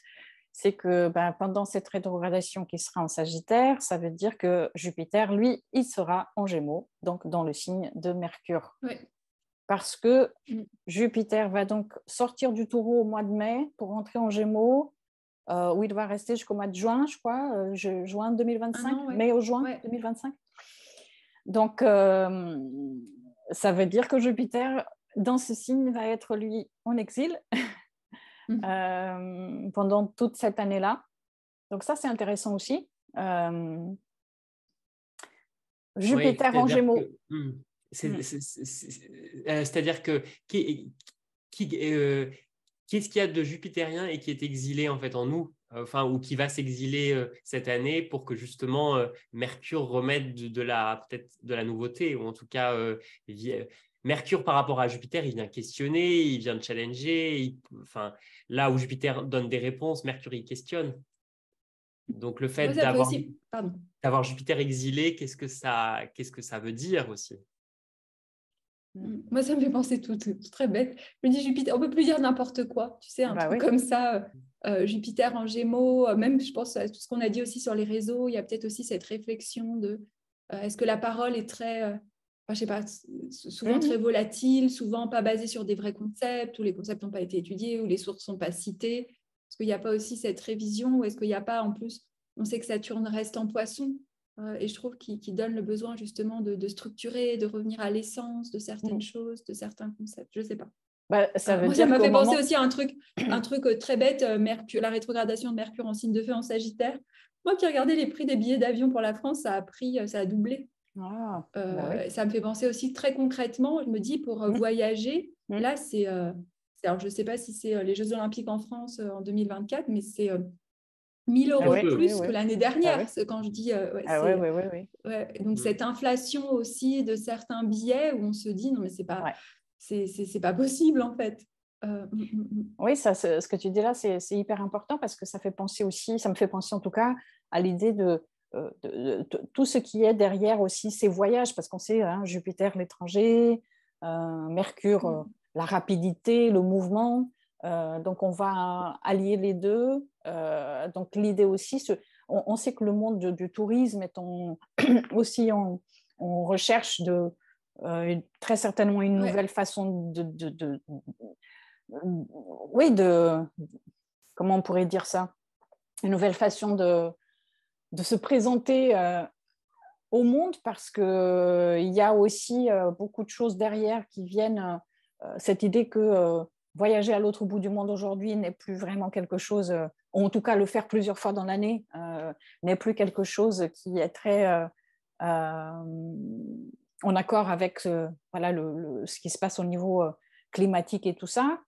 c'est que pendant cette rétrogradation qui sera en Sagittaire, ça veut dire que Jupiter, lui, il sera en Gémeaux, donc dans le signe de Mercure. Oui. Parce que Jupiter va donc sortir du Taureau au mois de mai pour rentrer en Gémeaux, où il va rester jusqu'au mois de juin, je crois, juin 2025, mai au juin 2025. Donc, ça veut dire que Jupiter, dans ce signe, va être, lui, en exil pendant toute cette année-là. Donc ça, c'est intéressant aussi. Jupiter en Gémeaux. C'est-à-dire que qu'est-ce qu'il y a de jupitérien et qui est exilé en fait en nous, ou qui va s'exiler cette année pour que justement Mercure remette peut-être de la nouveauté, ou en tout cas Mercure par rapport à Jupiter, il vient questionner, il vient challenger, là où Jupiter donne des réponses, Mercure il questionne. Donc le fait d'avoir Jupiter exilé, qu'est-ce que ça veut dire aussi? Moi, ça me fait penser tout très bête. Je me dis Jupiter, on ne peut plus dire n'importe quoi, tu sais, un truc comme ça. Jupiter en Gémeaux, même je pense à tout ce qu'on a dit aussi sur les réseaux, il y a peut-être aussi cette réflexion de est-ce que la parole est très, je sais pas, souvent très volatile, souvent pas basée sur des vrais concepts, où les concepts n'ont pas été étudiés, où les sources ne sont pas citées. Est-ce qu'il n'y a pas aussi cette révision, ou est-ce qu'il n'y a pas en plus, on sait que Saturne reste en Poisson, et je trouve qu'il donne le besoin justement de structurer, de revenir à l'essence de certaines choses, de certains concepts. Je ne sais pas. Ça m'a fait penser aussi à un truc très bête, la rétrogradation de Mercure en signe de feu en Sagittaire. Moi qui regardais les prix des billets d'avion pour la France, ça a doublé. Ça me fait penser aussi très concrètement, je me dis pour voyager, là c'est... alors je ne sais pas si c'est les Jeux Olympiques en France en 2024, mais c'est 1 000 € de plus que l'année dernière. Quand je dis... donc cette inflation aussi de certains billets où on se dit, non mais c'est pas possible en fait. Oui, ce que tu dis là, c'est hyper important parce que ça me fait penser en tout cas à l'idée de tout ce qui est derrière aussi ces voyages, parce qu'on sait, Jupiter, l'étranger, Mercure, la rapidité, le mouvement, donc on va allier les deux. Donc l'idée aussi, on sait que le monde du tourisme est aussi en recherche de très certainement une nouvelle façon comment on pourrait dire ça, une nouvelle façon de se présenter au monde, parce qu'il y a aussi beaucoup de choses derrière qui viennent, cette idée que voyager à l'autre bout du monde aujourd'hui n'est plus vraiment quelque chose, ou en tout cas le faire plusieurs fois dans l'année, n'est plus quelque chose qui est très en accord avec ce qui se passe au niveau climatique et tout ça.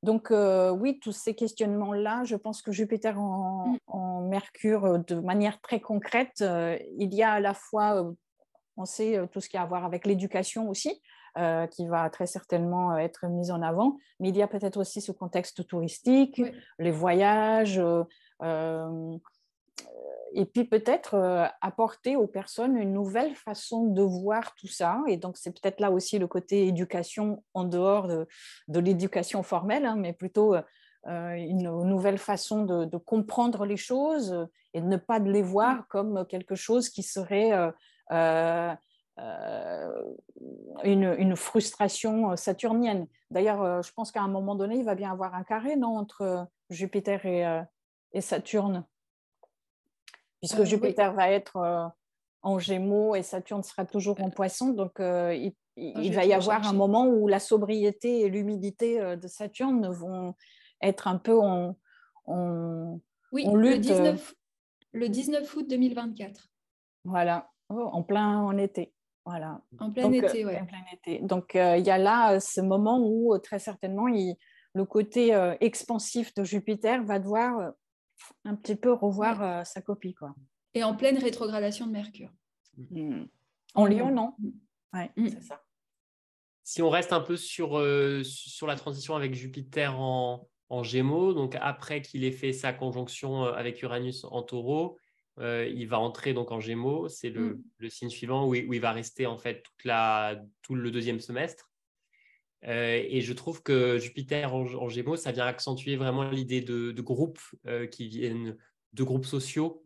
Donc, oui, tous ces questionnements-là, je pense que Jupiter en Mercure, de manière très concrète, il y a à la fois, on sait tout ce qui a à voir avec l'éducation aussi, qui va très certainement être mise en avant, mais il y a peut-être aussi ce contexte touristique, les voyages, et puis peut-être apporter aux personnes une nouvelle façon de voir tout ça. Et donc, c'est peut-être là aussi le côté éducation en dehors de l'éducation formelle, hein, mais plutôt une nouvelle façon de comprendre les choses et de ne pas les voir comme quelque chose qui serait une frustration saturnienne. D'ailleurs, je pense qu'à un moment donné, il va bien avoir un carré, non, entre Jupiter et Saturne, puisque Jupiter va être en Gémeaux et Saturne sera toujours en Poisson. Donc, il va y avoir un moment où la sobriété et l'humilité de Saturne vont être un peu en lutte. Le 19 août 2024. Voilà, en plein été. Voilà. En plein été, oui. En plein été. Donc, il y a là ce moment où, très certainement, le côté expansif de Jupiter va devoir un petit peu revoir sa copie, quoi. Et en pleine rétrogradation de Mercure. En Lion, non. Ouais, c'est ça. Si on reste un peu sur la transition avec Jupiter en Gémeaux, donc après qu'il ait fait sa conjonction avec Uranus en Taureau, il va entrer donc en Gémeaux, c'est le signe suivant où il va rester en fait tout le deuxième semestre. Et je trouve que Jupiter en Gémeaux, ça vient accentuer vraiment l'idée de groupes de groupes sociaux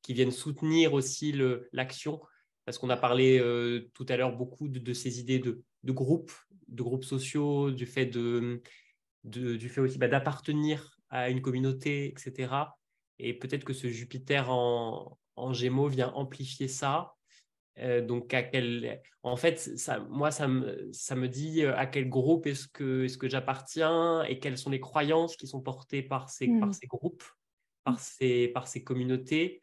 qui viennent soutenir aussi l'action, parce qu'on a parlé tout à l'heure beaucoup de ces idées de groupes sociaux, du fait aussi d'appartenir à une communauté, etc. Et peut-être que ce Jupiter en Gémeaux vient amplifier ça. Donc, en fait, ça me dit à quel groupe est-ce que j'appartiens et quelles sont les croyances qui sont portées par ces groupes, par ces communautés.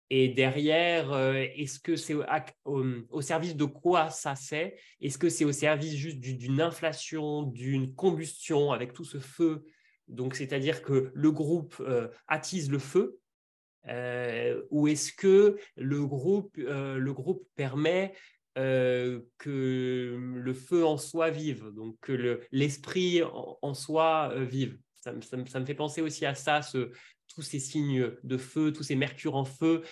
Et derrière, est-ce que c'est au service de quoi ça c'est? Est-ce que c'est au service juste d'une inflation, d'une combustion avec tout ce feu? Donc, c'est-à-dire que le groupe attise le feu. Ou est-ce que le groupe permet que le feu en soi vive, donc que l'esprit en soi vive? Ça me fait penser aussi à ça, tous ces signes de feu, tous ces Mercure en feu.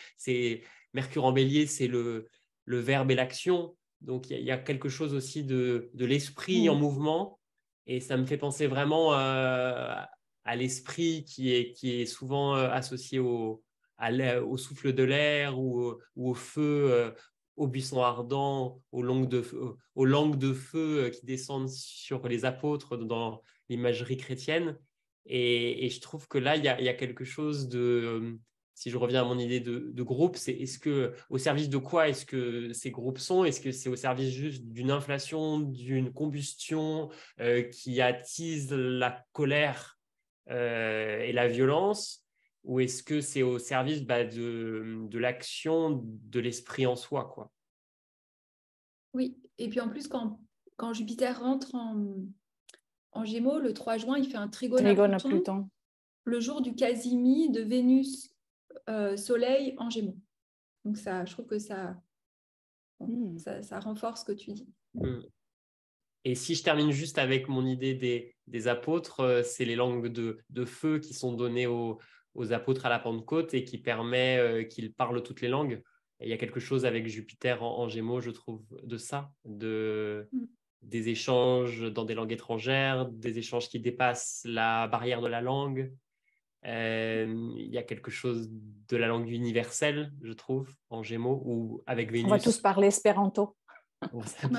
Mercure en bélier, c'est le verbe et l'action. Donc, il y a quelque chose aussi de l'esprit en mouvement. Et ça me fait penser vraiment à l'esprit qui est souvent associé au souffle de l'air ou au feu, aux buissons ardents, aux langues de feu qui descendent sur les apôtres dans l'imagerie chrétienne. Et je trouve que là, il y a quelque chose si je reviens à mon idée de groupe, au service de quoi est-ce que ces groupes sont? Est-ce que c'est au service juste d'une inflation, d'une combustion qui attise la colère et la violence? Ou est-ce que c'est au service de l'action de l'esprit en soi, quoi? Oui, et puis en plus, quand Jupiter rentre en Gémeaux, le 3 juin, il fait un trigone à Pluton, le jour du quasimi de Vénus Soleil en Gémeaux. Donc ça, je trouve que ça renforce ce que tu dis. Et si je termine juste avec mon idée des apôtres, c'est les langues de feu qui sont données aux apôtres à la Pentecôte et qui permet qu'ils parlent toutes les langues. Et il y a quelque chose avec Jupiter en Gémeaux, je trouve, de ça, des échanges dans des langues étrangères, des échanges qui dépassent la barrière de la langue. Il y a quelque chose de la langue universelle, je trouve, en Gémeaux, ou avec Vénus. On va tous parler espéranto.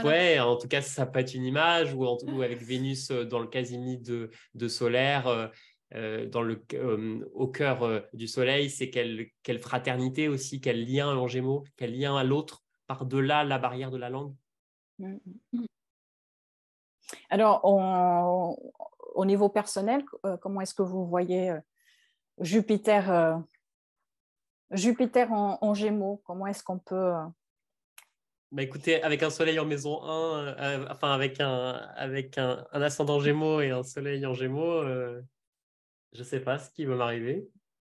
Ouais, en tout cas, ça peut être une image, ou avec Vénus dans le casimir de solaire, au cœur du soleil, c'est quelle fraternité aussi, quel lien en Gémeaux, quel lien à l'autre, par-delà la barrière de la langue. Alors, au niveau personnel, comment est-ce que vous voyez Jupiter en Gémeaux? Comment est-ce qu'on peut Bah écoutez, avec un soleil en maison 1, enfin avec un ascendant Gémeaux et un soleil en Gémeaux, je ne sais pas ce qui va m'arriver,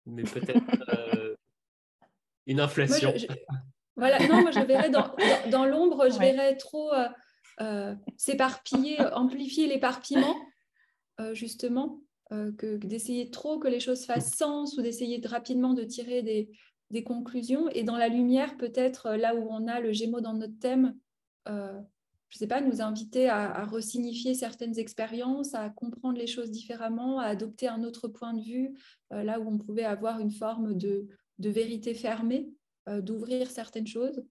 mais peut-être une Moi, inflation. voilà, non, moi je verrais dans l'ombre, je Ouais. verrais trop s'éparpiller, amplifier l'éparpillement, justement, que d'essayer trop que les choses fassent sens ou d'essayer rapidement de tirer des conclusions. Et dans la lumière, peut-être là où on a le Gémeaux dans notre thème, je ne sais pas, nous inviter à resignifier certaines expériences, à comprendre les choses différemment, à adopter un autre point de vue, là où on pouvait avoir une forme de vérité fermée, d'ouvrir certaines choses.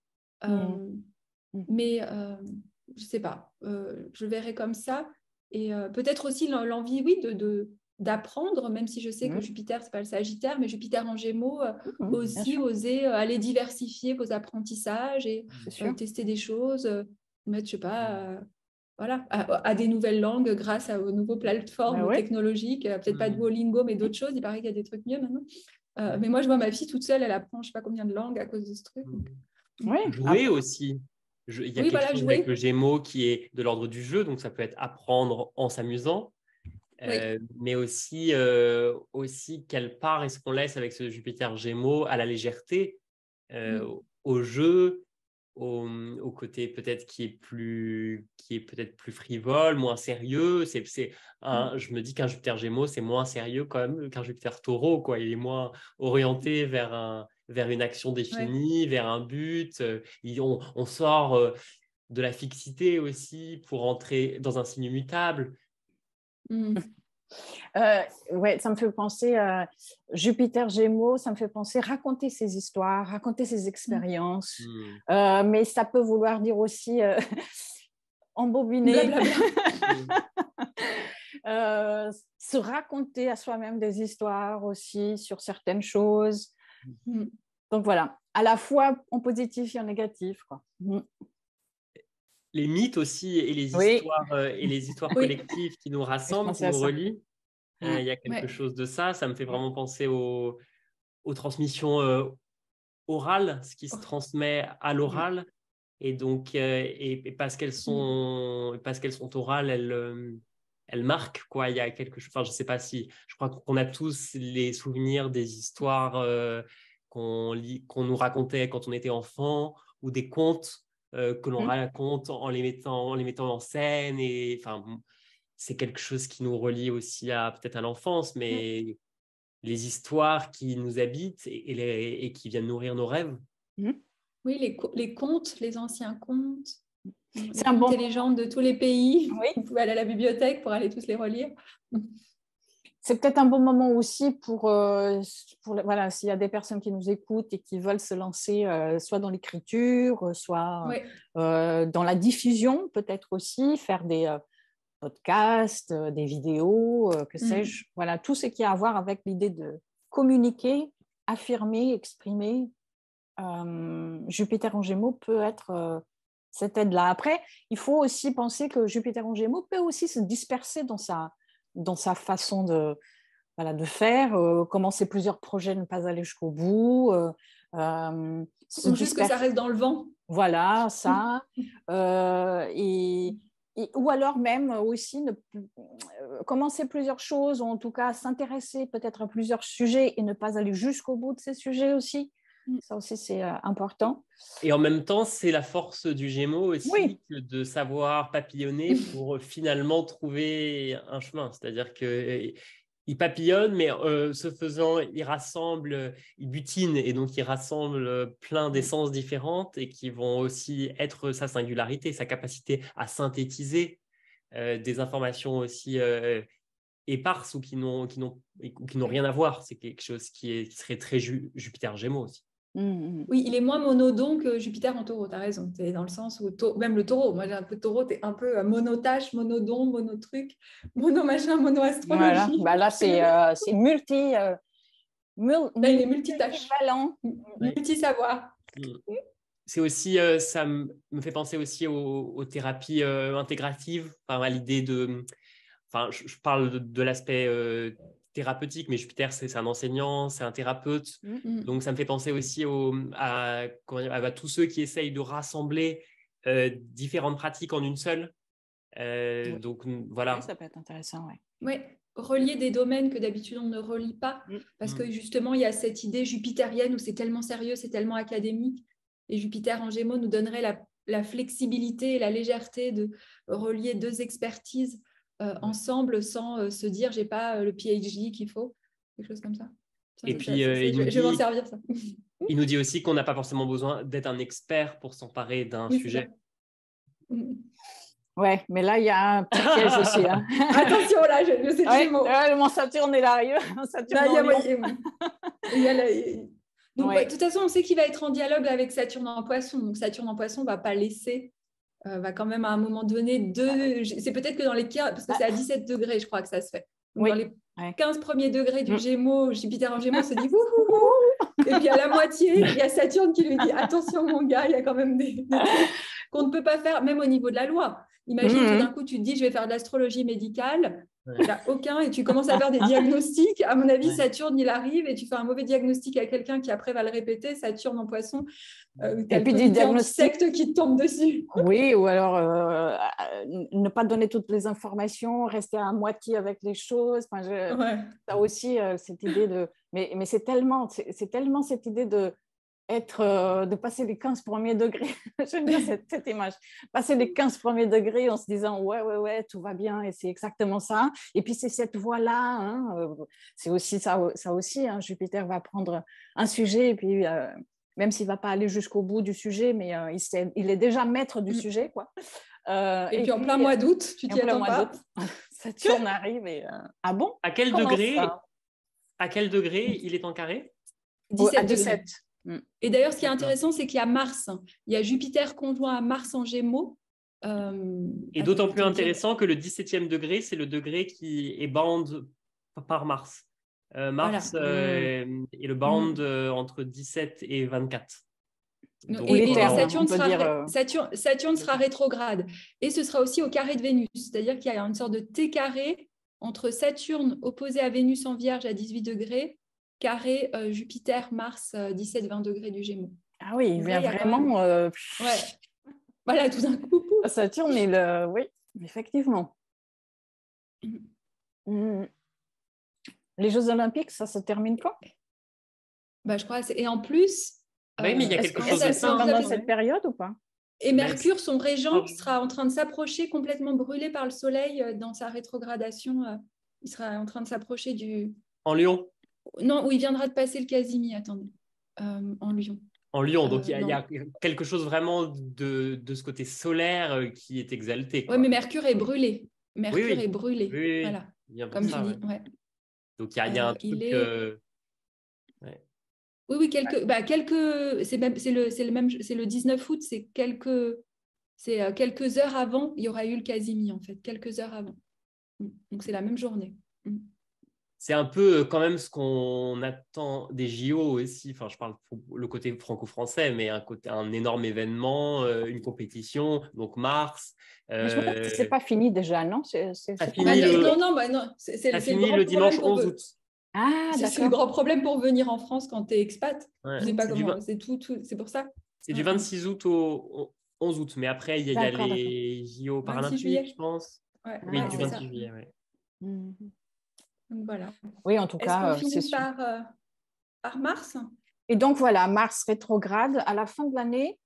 Mais je ne sais pas, je verrais comme ça. Et peut-être aussi l'envie, oui, d'apprendre, même si je sais que Jupiter, ce n'est pas le Sagittaire, mais Jupiter en Gémeaux, aussi oser aller diversifier vos apprentissages et tester des choses, mettre, je ne sais pas, voilà, à des nouvelles langues grâce aux nouvelles plateformes technologiques, peut-être pas Duolingo, mais d'autres choses. Il paraît qu'il y a des trucs mieux maintenant. Mais moi, je vois ma fille toute seule, elle apprend je ne sais pas combien de langues à cause de ce truc. Jouer aussi. Il y a quelque chose avec le Gémeaux qui est de l'ordre du jeu, donc ça peut être apprendre en s'amusant, mais aussi quelle part est-ce qu'on laisse avec ce Jupiter Gémeaux à la légèreté, au jeu, au côté peut-être qui est peut-être plus frivole, moins sérieux. Je me dis qu'un Jupiter Gémeaux, c'est moins sérieux quand même qu'un Jupiter Taureau, quoi. Il est moins orienté vers une action définie, vers un but. On sort de la fixité aussi pour entrer dans un signe immutable. Ouais, ça me fait penser à Jupiter Gémeaux, ça me fait penser raconter ses histoires, raconter ses expériences, mais ça peut vouloir dire aussi embobiner, se raconter à soi-même des histoires aussi sur certaines choses. Donc voilà, à la fois en positif et en négatif, quoi. Les mythes aussi et les histoires collectives qui nous rassemblent, qui nous relient. Il y a quelque chose de ça. Ça me fait vraiment penser aux transmissions orales, ce qui se transmet à l'oral. Et donc, et parce qu'elles sont orales, elles marquent, quoi. Il y a quelque chose. Enfin, je sais pas si. Je crois qu'on a tous les souvenirs des histoires qu'on nous racontait quand on était enfant, ou des contes que l'on raconte en les mettant en scène. Et enfin, c'est quelque chose qui nous relie aussi peut-être à l'enfance, mais les histoires qui nous habitent et qui viennent nourrir nos rêves. Oui, les contes, les anciens contes, c'est les contes et légendes de tous les pays. Vous pouvez aller à la bibliothèque pour aller tous les relire. C'est peut-être un bon moment aussi pour voilà, s'il y a des personnes qui nous écoutent et qui veulent se lancer soit dans l'écriture, soit dans la diffusion, peut-être aussi, faire des podcasts, des vidéos, que sais-je. Voilà, tout ce qui a à voir avec l'idée de communiquer, affirmer, exprimer. Jupiter en Gémeaux peut être cette aide-là. Après, il faut aussi penser que Jupiter en Gémeaux peut aussi se disperser dans sa façon de faire, commencer plusieurs projets, ne pas aller jusqu'au bout. Juste que ça reste dans le vent. Voilà, ça. Ou alors même aussi commencer plusieurs choses, ou en tout cas s'intéresser peut-être à plusieurs sujets et ne pas aller jusqu'au bout de ces sujets aussi. Ça aussi, c'est important. Et en même temps, c'est la force du Gémeaux aussi de savoir papillonner pour finalement trouver un chemin. C'est-à-dire qu'il papillonne, mais ce faisant, il rassemble, il butine, et donc il rassemble plein d'essences différentes et qui vont aussi être sa singularité, sa capacité à synthétiser des informations aussi éparses ou qui n'ont rien à voir. C'est quelque chose qui serait très Jupiter Gémeaux aussi. Oui, il est moins monodon que Jupiter en Taureau, tu as raison. C'est dans le sens où, même le Taureau, moi j'ai un peu de Taureau, tu es un peu monotâche, monodon, monotruc, mono-machin, mono-astrologie. Voilà. Là, c'est multi-valent. Là, il est multitâche, multi-savoir. C'est aussi, ça me fait penser aussi aux thérapies intégratives, à l'idée de... Enfin, je parle de l'aspect thérapeutique, mais Jupiter, c'est un enseignant, c'est un thérapeute. Donc, ça me fait penser aussi à tous ceux qui essayent de rassembler différentes pratiques en une seule. Donc, voilà. Oui, ça peut être intéressant, oui. Oui, relier des domaines que d'habitude on ne relie pas, parce que justement, il y a cette idée jupitérienne où c'est tellement sérieux, c'est tellement académique. Et Jupiter en Gémeaux nous donnerait la flexibilité et la légèreté de relier deux expertises ensemble sans se dire j'ai pas le PhD qu'il faut, quelque chose comme ça. Et puis, je vais m'en servir, ça. Il nous dit aussi qu'on n'a pas forcément besoin d'être un expert pour s'emparer d'un sujet. Ouais, mais là, il y a un petit piège aussi. Hein. Attention, là, je sais le Gémeaux. Mon Saturne, il arrive. Donc, de toute façon, on sait qu'il va être en dialogue avec Saturne en Poisson. Donc, Saturne en Poisson ne va pas laisser, va quand même à un moment donné, c'est peut-être que dans les cas, parce que c'est à 17 degrés, je crois que ça se fait. Donc, dans les 15 premiers degrés du Gémeaux, Jupiter en Gémeaux se dit wouhou. Et puis à la moitié, il y a Saturne qui lui dit attention mon gars, il y a quand même des trucs qu'on ne peut pas faire, même au niveau de la loi. Imagine tout d'un coup, tu te dis je vais faire de l'astrologie médicale, tu n'as aucun et tu commences à faire des diagnostics. À mon avis, Saturne, il arrive et tu fais un mauvais diagnostic à quelqu'un qui après va le répéter, Saturne en Poisson. Et puis des diagnostics secte qui te tombe dessus. Oui, ou alors ne pas donner toutes les informations, rester à moitié avec les choses. Enfin, ça aussi, cette idée de... Mais c'est tellement cette idée de passer les 15 premiers degrés. J'aime bien cette image. Passer les 15 premiers degrés en se disant ouais, tout va bien et c'est exactement ça. Et puis c'est cette voie-là. Hein, c'est aussi ça aussi. Hein, Jupiter va prendre un sujet et puis... même s'il ne va pas aller jusqu'au bout du sujet, mais il est déjà maître du sujet. Quoi. Et puis en plein mois d'août, tu t'y attends pas. Saturne arrive et... Ah bon? À quel degré il est en carré? 17 degrés. Et d'ailleurs, ce qui est intéressant, c'est qu'il y a Mars. Il y a Jupiter conjoint à Mars en Gémeaux. Et d'autant plus intéressant que le 17e degré, c'est le degré qui est bound par Mars. Mars est le bound entre 17 et 24. Donc, et Saturne sera rétrograde. Et ce sera aussi au carré de Vénus. C'est-à-dire qu'il y a une sorte de T carré entre Saturne opposé à Vénus en Vierge à 18 degrés, carré Jupiter, Mars, 17-20 degrés du Gémeaux. Ah oui, il vient vraiment... Voilà, tout d'un coup. Saturne, oui, effectivement. Les Jeux Olympiques, ça se termine quand? Je crois. Et en plus... Oui, mais il y a quelque chose de ça pendant cette période ou pas? Et Mercure, son régent, sera en train de s'approcher, complètement brûlé par le Soleil dans sa rétrogradation. Il sera en train de s'approcher du... En Lion? Non, où il viendra de passer le Casimir, attendez. En Lion. En Lion, donc il y a quelque chose vraiment de ce côté solaire qui est exalté. Oui, mais Mercure est brûlé. Mercure est brûlé. Oui. Voilà. Bien comme ça, tu dis. Ouais. Donc il y a un truc... Oui, quelques... c'est le 19 août, c'est quelques heures avant, il y aura eu le Casimir, en fait, quelques heures avant. Donc, c'est la même journée. C'est un peu quand même ce qu'on attend des JO aussi. Enfin, je parle pour le côté franco-français, mais un énorme événement, une compétition, donc Mars. Mais je crois que c'est pas fini déjà, non? Ça finit le dimanche 11 août. Ah, c'est le grand problème pour venir en France quand tu es expat. Ouais, je sais pas comment, c'est tout, c'est pour ça. C'est du 26 août au 11 août, mais après, il y a les JO paralympiques, je pense. Oui, du 26 juillet, oui. Donc voilà. Oui, en tout cas, est-ce qu'on finit par Mars? Et donc voilà, Mars rétrograde à la fin de l'année.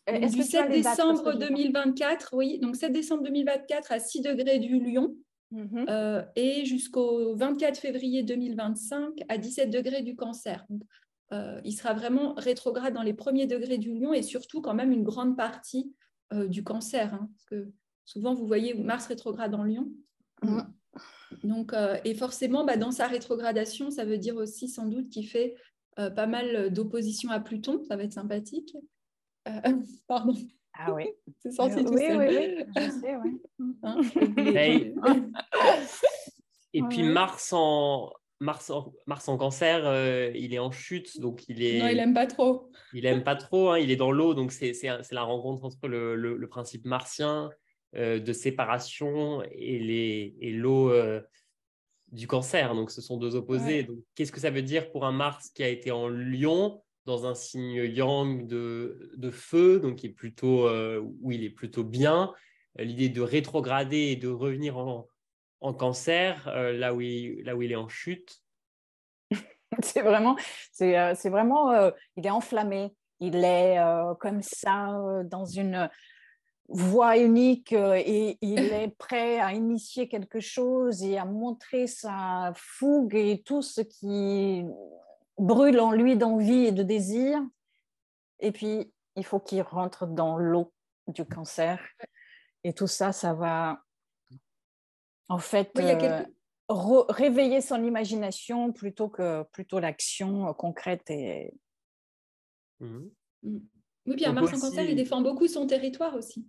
Du 7 décembre 2024, oui, donc 7 décembre 2024 à 6 degrés du Lion. Et jusqu'au 24 février 2025 à 17 degrés du Cancer. Donc, il sera vraiment rétrograde dans les premiers degrés du Lion et surtout quand même une grande partie du Cancer. Hein, parce que souvent, vous voyez Mars rétrograde en Lion. Donc, et forcément, dans sa rétrogradation, ça veut dire aussi sans doute qu'il fait pas mal d'opposition à Pluton. Ça va être sympathique. Pardon. Ah oui. C'est sorti tout seul. Oui, je sais, oui. Et puis Mars en Cancer, il est en chute, donc Non, il n'aime pas trop. Il n'aime pas trop, hein, il est dans l'eau, donc c'est la rencontre entre le principe martien de séparation et l'eau du Cancer. Donc ce sont deux opposés. Donc qu'est-ce que ça veut dire pour un Mars qui a été en Lion? dans un signe yang de feu, donc qui est plutôt, où il est plutôt bien. L'idée de rétrograder et de revenir en cancer, là où il est en chute. C'est vraiment, il est enflammé. Il est comme ça, dans une voie unique, et il est prêt à initier quelque chose et à montrer sa fougue et tout ce qui brûle en lui d'envie et de désir. Et puis, il faut qu'il rentre dans l'eau du cancer. Et tout ça, ça va en fait Oui, il y a quelques... réveiller son imagination plutôt l'action concrète. Mhm. Oui, puis un On peut Mars en cancer, il aussi... défend beaucoup son territoire aussi.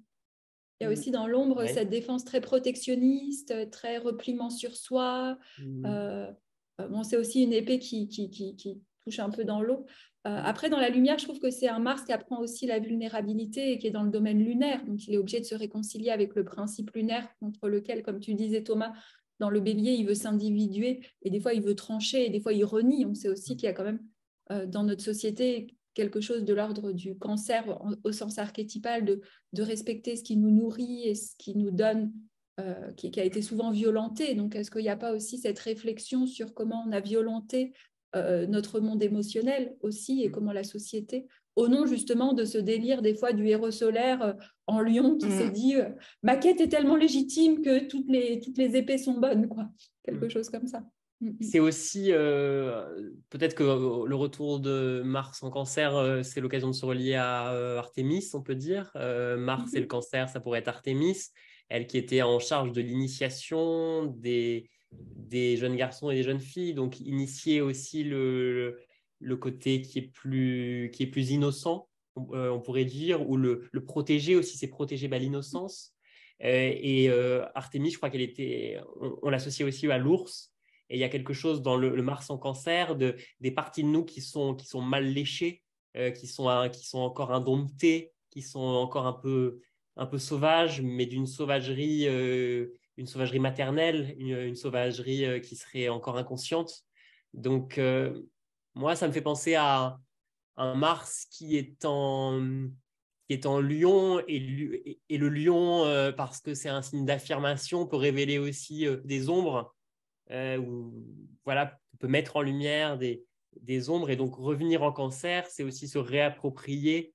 Il y a aussi dans l'ombre Ouais. cette défense très protectionniste, très repliement sur soi. Bon, c'est aussi une épée qui touche un peu dans l'eau. Après, dans la lumière, je trouve que c'est un Mars qui apprend aussi la vulnérabilité et qui est dans le domaine lunaire. Donc, il est obligé de se réconcilier avec le principe lunaire contre lequel, comme tu disais, Thomas, dans le bélier, il veut s'individuer et des fois, il veut trancher et des fois, il renie. On sait aussi qu'il y a quand même dans notre société quelque chose de l'ordre du cancer au sens archétypal de respecter ce qui nous nourrit et ce qui nous donne, qui a été souvent violenté. Donc, est-ce qu'il n'y a pas aussi cette réflexion sur comment on a violenté notre monde émotionnel aussi et comment la société, au nom justement de ce délire des fois du héros solaire en lion qui s'est dit ma quête est tellement légitime que toutes les épées sont bonnes, quoi. Quelque chose comme ça. C'est aussi peut-être que le retour de Mars en cancer, c'est l'occasion de se relier à Artémis, on peut dire. Mars et le cancer, ça pourrait être Artémis, elle qui était en charge de l'initiation des jeunes garçons et des jeunes filles, donc initier aussi le côté qui est plus innocent, on pourrait dire, ou le protéger aussi, c'est protéger l'innocence. Et Artémis, je crois qu'elle était, on l'associait aussi à l'ours. Et il y a quelque chose dans le Mars en cancer, des parties de nous qui sont mal léchées, qui sont encore indomptées, qui sont encore un peu sauvages, mais d'une sauvagerie, une sauvagerie maternelle, une sauvagerie qui serait encore inconsciente. Donc, moi, ça me fait penser à un Mars qui est en lion, et le lion, parce que c'est un signe d'affirmation, peut révéler aussi des ombres. Où voilà, on peut mettre en lumière des ombres, et donc revenir en cancer, c'est aussi se réapproprier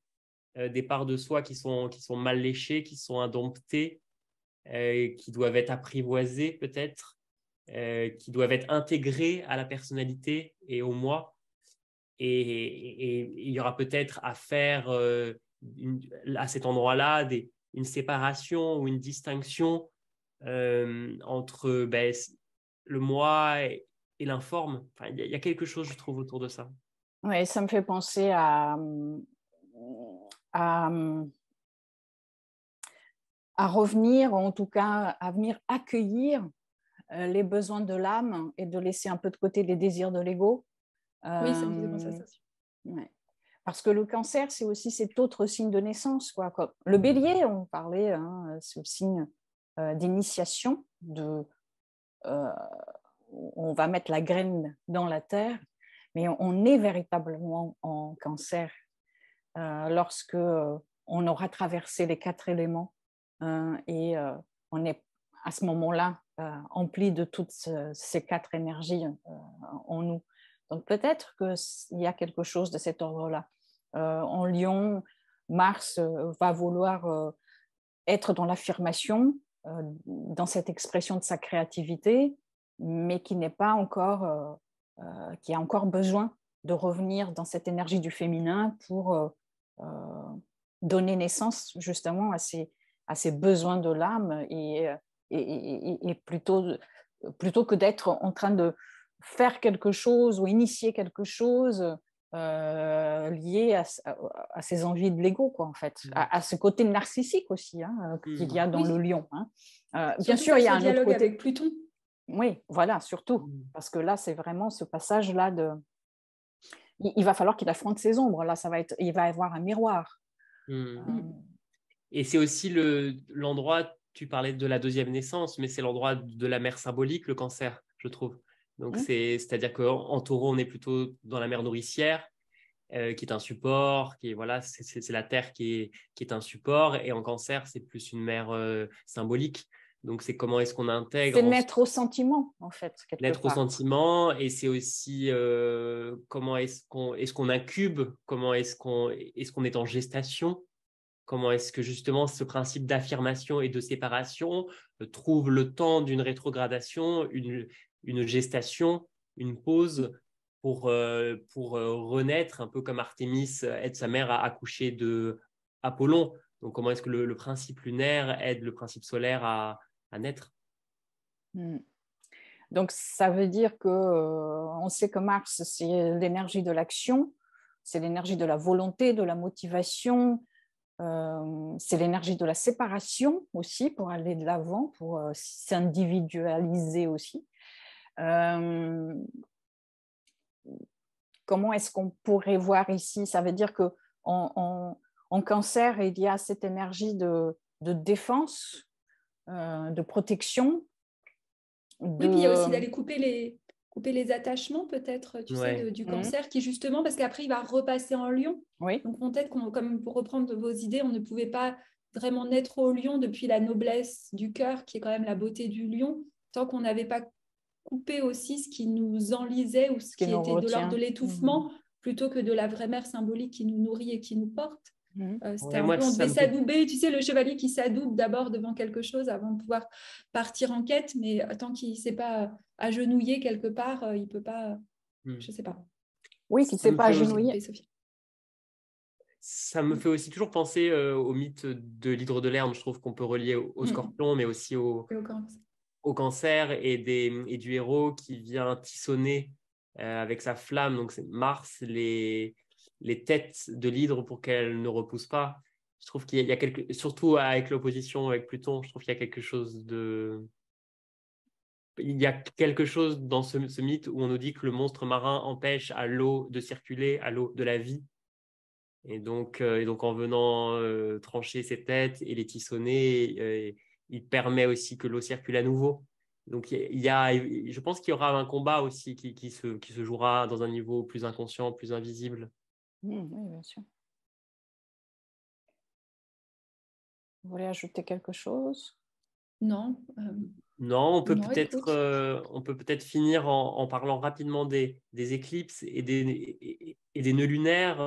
des parts de soi qui sont mal léchées, qui sont indomptées, qui doivent être apprivoisées peut-être, qui doivent être intégrées à la personnalité et au moi. Et il y aura peut-être à faire à cet endroit-là une séparation ou une distinction entre le moi et l'informe. Enfin, il y a quelque chose, je trouve, autour de ça. Oui, ça me fait penser à revenir, en tout cas à venir accueillir les besoins de l'âme et de laisser un peu de côté les désirs de l'ego. Oui, ça me faisait penser à ça. Ouais. Parce que le cancer, c'est aussi cet autre signe de naissance, quoi. Comme le bélier, on parlait, hein, c'est le signe d'initiation, on va mettre la graine dans la terre, mais on est véritablement en cancer lorsque on aura traversé les 4 éléments et on est à ce moment-là empli de toutes ces 4 énergies en nous. Donc peut-être qu'il y a quelque chose de cet ordre-là. En Lion, Mars va vouloir être dans l'affirmation, dans cette expression de sa créativité, mais qui n'est pas encore, qui a encore besoin de revenir dans cette énergie du féminin pour donner naissance justement à ces besoins de l'âme et plutôt que d'être en train de faire quelque chose ou initier quelque chose lié à ces envies de l'ego, quoi, en fait, à ce côté narcissique aussi qu'il y a dans le lion. Bien sûr, il y a un autre côté avec Pluton. Oui, voilà, surtout, parce que là, c'est vraiment ce passage-là il va falloir qu'il affronte ses ombres. Là, il va y avoir un miroir. Et c'est aussi l'endroit, tu parlais de la deuxième naissance, mais c'est l'endroit de la mer symbolique, le cancer, je trouve. Donc, c'est-à-dire qu'en taureau, on est plutôt dans la mer nourricière, qui est un support, voilà, c'est la terre qui est un support, et en Cancer, c'est plus une mère symbolique. Donc, c'est comment est-ce qu'on intègre… C'est naître au sentiment, en fait, quelque Naître au part. sentiment, et c'est aussi comment est-ce qu'on incube, comment est-ce qu'on est en gestation, comment est-ce que justement ce principe d'affirmation et de séparation trouve le temps d'une rétrogradation, une gestation, une pause pour renaître, un peu comme Artémis aide sa mère à accoucher de Apollon. Donc comment est-ce que le principe lunaire aide le principe solaire à naître? Donc, ça veut dire que on sait que Mars, c'est l'énergie de l'action, c'est l'énergie de la volonté, de la motivation, c'est l'énergie de la séparation aussi, pour aller de l'avant, pour s'individualiser aussi. Comment est-ce qu'on pourrait voir ici? Ça veut dire qu'en Cancer, il y a cette énergie de défense, de protection. Oui, puis il y a aussi d'aller couper les attachements, peut-être, tu sais, du Cancer, qui justement, parce qu'après, il va repasser en Lion. Oui. Donc, peut-être, comme pour reprendre vos idées, on ne pouvait pas vraiment naître au Lion depuis la noblesse du cœur, qui est quand même la beauté du Lion, tant qu'on n'avait pas coupé aussi ce qui nous enlisait ou ce qui était de l'ordre de l'étouffement, plutôt que de la vraie mère symbolique qui nous nourrit et qui nous porte. C'était un peu, on devait s'adouber, tu sais, le chevalier qui s'adoube d'abord devant quelque chose avant de pouvoir partir en quête, mais tant qu'il ne s'est pas agenouillé quelque part, il ne peut pas, je ne sais pas. Oui, qu'il ne s'est pas agenouillé. Ça me fait aussi toujours penser au mythe de l'hydre de Lerne. Je trouve qu'on peut relier au Scorpion, mais aussi au Cancer, et du héros qui vient tissonner avec sa flamme. Donc c'est Mars, les têtes de l'hydre pour qu'elle ne repousse pas. Je trouve qu'il y a surtout avec l'opposition avec Pluton, je trouve qu'il y a quelque chose dans ce mythe où on nous dit que le monstre marin empêche à l'eau de circuler, à l'eau de la vie. Et donc en venant trancher ses têtes et les tissonner, il permet aussi que l'eau circule à nouveau. Donc je pense qu'il y aura un combat aussi qui se jouera dans un niveau plus inconscient, plus invisible. Oui, bien sûr. Vous voulez ajouter quelque chose? Non. Non, on peut peut-être finir en parlant rapidement des éclipses et des nœuds lunaires.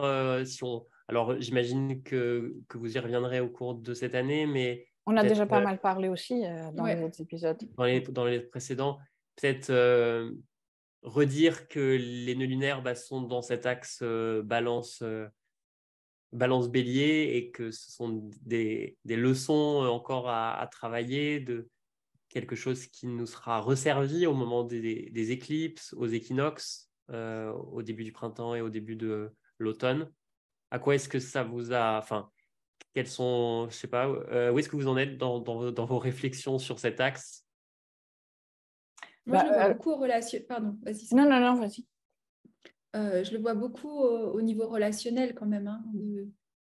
Alors, j'imagine que vous y reviendrez au cours de cette année, mais on a déjà pas mal parlé aussi dans les autres épisodes. Dans les précédents, peut-être redire que les nœuds lunaires sont dans cet axe balance bélier, et que ce sont des leçons encore à travailler, de quelque chose qui nous sera resservi au moment des éclipses, aux équinoxes, au début du printemps et au début de l'automne. À quoi est-ce que ça vous a… Enfin, quels sont… Je sais pas, où est-ce que vous en êtes dans vos réflexions sur cet axe? Moi, je le vois beaucoup Pardon, vas-y. Non, vas-y. Je le vois beaucoup au niveau relationnel quand même, hein,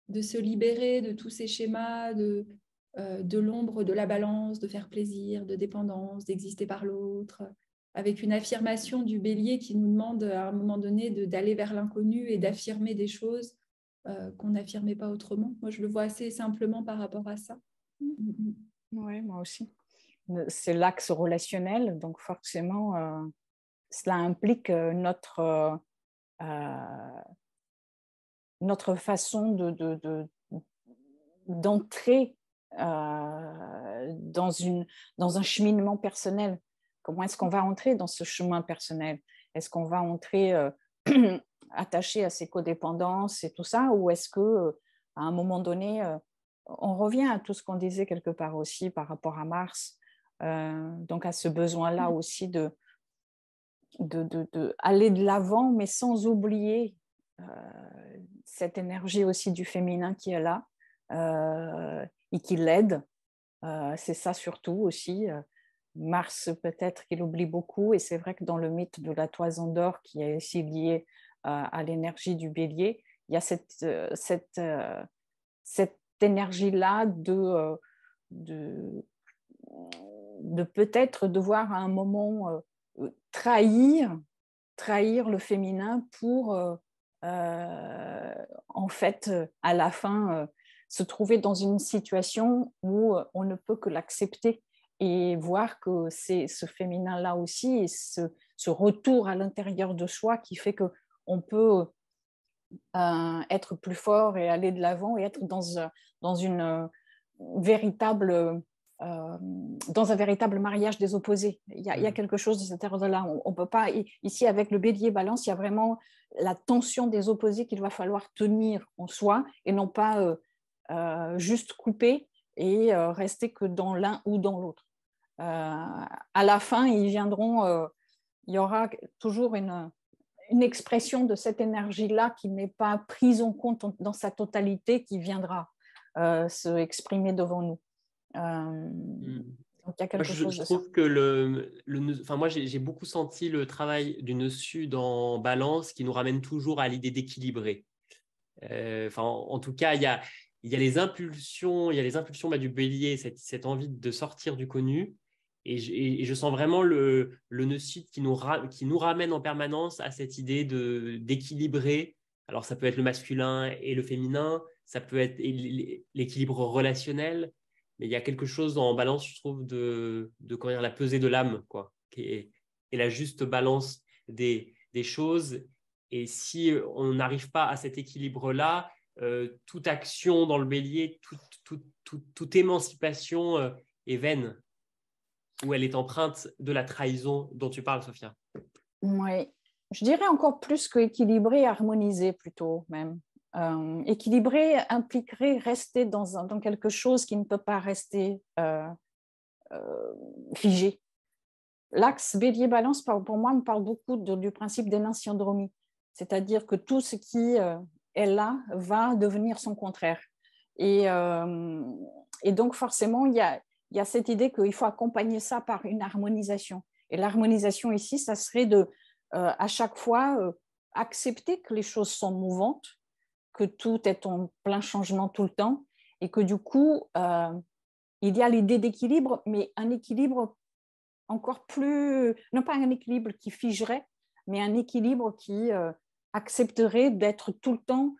de se libérer de tous ces schémas de l'ombre, de la balance, de faire plaisir, de dépendance, d'exister par l'autre, avec une affirmation du bélier qui nous demande à un moment donné d'aller vers l'inconnu et d'affirmer des choses qu'on n'affirmait pas autrement. Moi, je le vois assez simplement par rapport à ça. Oui, moi aussi. C'est l'axe relationnel, donc forcément, cela implique notre façon d'entrer dans un cheminement personnel. Comment est-ce qu'on va entrer dans ce chemin personnel? Est-ce qu'on va entrer attaché à ses codépendances et tout ça, ou est-ce que à un moment donné, on revient à tout ce qu'on disait quelque part aussi par rapport à Mars, donc à ce besoin-là aussi de aller de l'avant, mais sans oublier cette énergie aussi du féminin qui est là et qui l'aide. C'est ça surtout aussi. Mars, peut-être qu'il oublie beaucoup, et c'est vrai que dans le mythe de la toison d'or, qui est aussi lié à l'énergie du bélier, il y a cette énergie-là de peut-être devoir à un moment trahir le féminin pour en fait, à la fin, se trouver dans une situation où on ne peut que l'accepter et voir que c'est ce féminin-là aussi et ce retour à l'intérieur de soi qui fait qu'on peut être plus fort et aller de l'avant et être dans une véritable... dans un véritable mariage des opposés. Il y a quelque chose de cet ordre-là. On peut pas... Ici, avec le bélier balance, il y a vraiment la tension des opposés qu'il va falloir tenir en soi et non pas juste couper et rester que dans l'un ou dans l'autre. À la fin, il y aura toujours une expression de cette énergie-là qui n'est pas prise en compte dans sa totalité, qui viendra se exprimer devant nous. Donc il y a quelque chose je de trouve ça. que moi j'ai beaucoup senti le travail du nœud sud en balance qui nous ramène toujours à l'idée d'équilibrer. En tout cas, il y a les impulsions, du bélier, cette envie de sortir du connu. Et je sens vraiment le nœud sud qui nous ramène en permanence à cette idée d'équilibrer. Alors, ça peut être le masculin et le féminin, ça peut être l'équilibre relationnel, mais il y a quelque chose en balance, je trouve, comment dire, la pesée de l'âme, quoi, et la juste balance des choses. Et si on n'arrive pas à cet équilibre-là, toute action dans le bélier, toute émancipation est vaine, où elle est empreinte de la trahison dont tu parles, Sophia. Oui, je dirais encore plus que équilibrer, harmoniser plutôt même. Équilibrer impliquerait rester dans quelque chose qui ne peut pas rester figé. L'axe bélier-balance, pour moi, me parle beaucoup du principe d'énantiandromie, c'est-à-dire que tout ce qui est là va devenir son contraire. Et donc, forcément, il y a cette idée qu'il faut accompagner ça par une harmonisation. Et l'harmonisation ici, ça serait à chaque fois accepter que les choses sont mouvantes, que tout est en plein changement tout le temps, et que du coup, il y a l'idée d'équilibre, mais un équilibre encore plus, non pas un équilibre qui figerait, mais un équilibre qui accepterait d'être tout le temps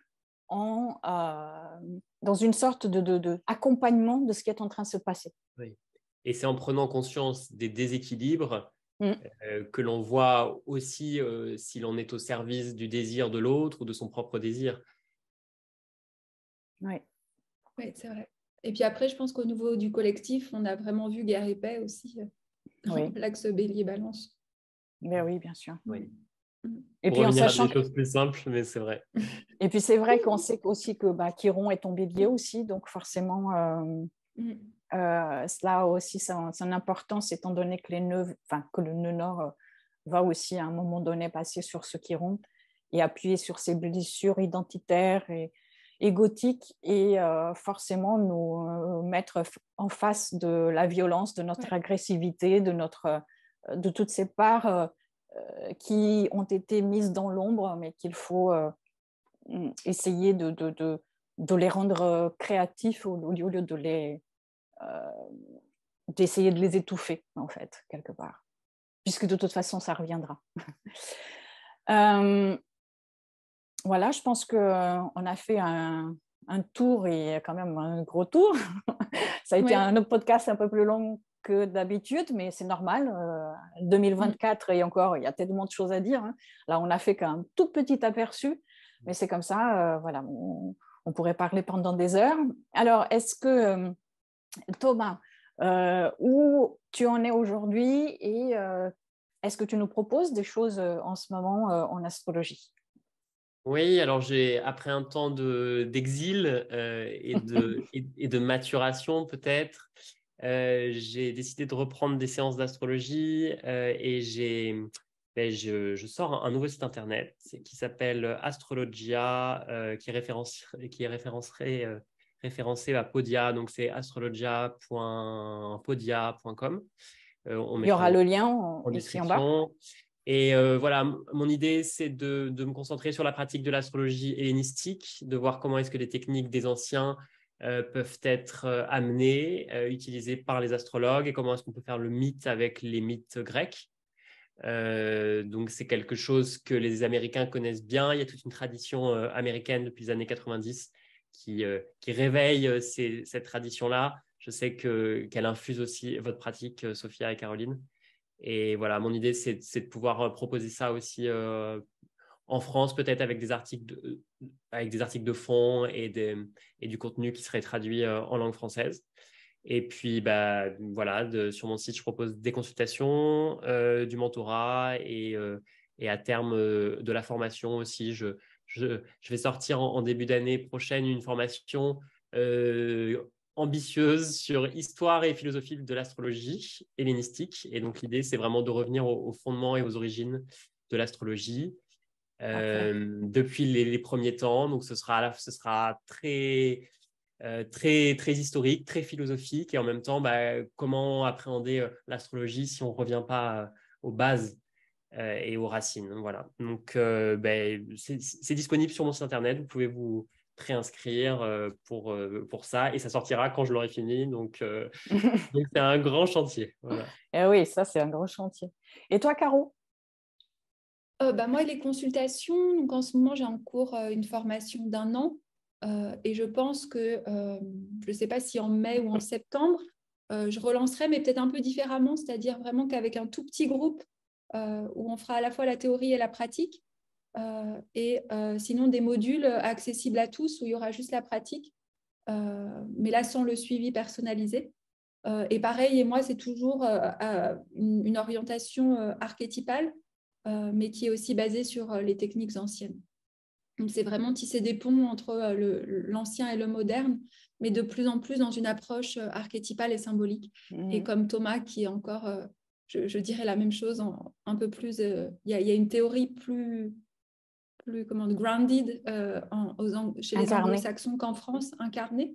dans une sorte d'accompagnement de ce qui est en train de se passer. Oui. Et c'est en prenant conscience des déséquilibres que l'on voit aussi si l'on est au service du désir de l'autre ou de son propre désir. Oui, c'est vrai. Et puis après, je pense qu'au niveau du collectif, on a vraiment vu guerre et paix aussi, l'axe bélier-balance. Ben oui, bien sûr. Oui. Et pour puis revenir à des choses plus simples, mais c'est vrai. Et puis c'est vrai qu'on sait aussi que Chiron est en bélier aussi, donc forcément, cela a aussi son importance, étant donné que que le nœud nord va aussi à un moment donné passer sur ce Chiron et appuyer sur ses blessures identitaires et égotiques et forcément nous mettre en face de la violence, de notre agressivité, de toutes ces parts qui ont été mises dans l'ombre, mais qu'il faut essayer de les rendre créatifs au lieu d'essayer de les étouffer, en fait, quelque part. Puisque de toute façon, ça reviendra. Voilà, je pense qu'on a fait un tour et quand même un gros tour. Ça a été un autre podcast un peu plus long que d'habitude, mais c'est normal. 2024 et encore, il y a tellement de choses à dire. Là, on a fait qu'un tout petit aperçu, mais c'est comme ça. Voilà, on pourrait parler pendant des heures. Alors, est-ce que, Thomas, où tu en es aujourd'hui et est-ce que tu nous proposes des choses en ce moment en astrologie? Oui, alors après un temps d'exil et de maturation peut-être, j'ai décidé de reprendre des séances d'astrologie et je sors un nouveau site internet qui s'appelle Astrologia, qui est référencé à Podia, donc c'est astrologia.podia.com. Il y aura le lien ici en bas. Et voilà, mon idée, c'est de me concentrer sur la pratique de l'astrologie hellénistique, de voir comment est-ce que les techniques des anciens peuvent être amenées, utilisées par les astrologues, et comment est-ce qu'on peut faire le mythe avec les mythes grecs. Donc, c'est quelque chose que les Américains connaissent bien. Il y a toute une tradition américaine depuis les années 90 qui réveille cette tradition-là. Je sais qu'elle infuse aussi votre pratique, Sophia et Caroline. Et voilà, mon idée, c'est de pouvoir proposer ça aussi en France, peut-être avec des articles de fond et du contenu qui serait traduit en langue française. Et puis, voilà, sur mon site, je propose des consultations, du mentorat et à terme de la formation aussi. Je vais sortir en début d'année prochaine une formation ambitieuse sur histoire et philosophie de l'astrologie hellénistique. Et donc, l'idée, c'est vraiment de revenir aux fondements et aux origines de l'astrologie depuis les premiers temps. Donc, ce sera très, très historique, très philosophique et en même temps, comment appréhender l'astrologie si on ne revient pas aux bases et aux racines. Voilà. Donc, c'est disponible sur mon site internet. Vous pouvez vous préinscrire pour ça et ça sortira quand je l'aurai fini. Donc, c'est un grand chantier. Voilà. Et oui, ça, c'est un gros chantier. Et toi, Caro? Moi, les consultations, donc en ce moment, j'ai en cours une formation d'1 an. Et je pense que, je ne sais pas si en mai ou en septembre, je relancerai, mais peut-être un peu différemment, c'est-à-dire vraiment qu'avec un tout petit groupe où on fera à la fois la théorie et la pratique, et sinon des modules accessibles à tous où il y aura juste la pratique, mais là sans le suivi personnalisé. Et pareil, et moi, c'est toujours une orientation archétypale, mais qui est aussi basée sur les techniques anciennes. Donc, c'est vraiment tisser des ponts entre l'ancien et le moderne, mais de plus en plus dans une approche archétypale et symbolique. Et comme Thomas, qui est encore, je dirais la même chose, un peu plus... Il y a une théorie plus grounded chez les anglo-saxons qu'en France, incarnée.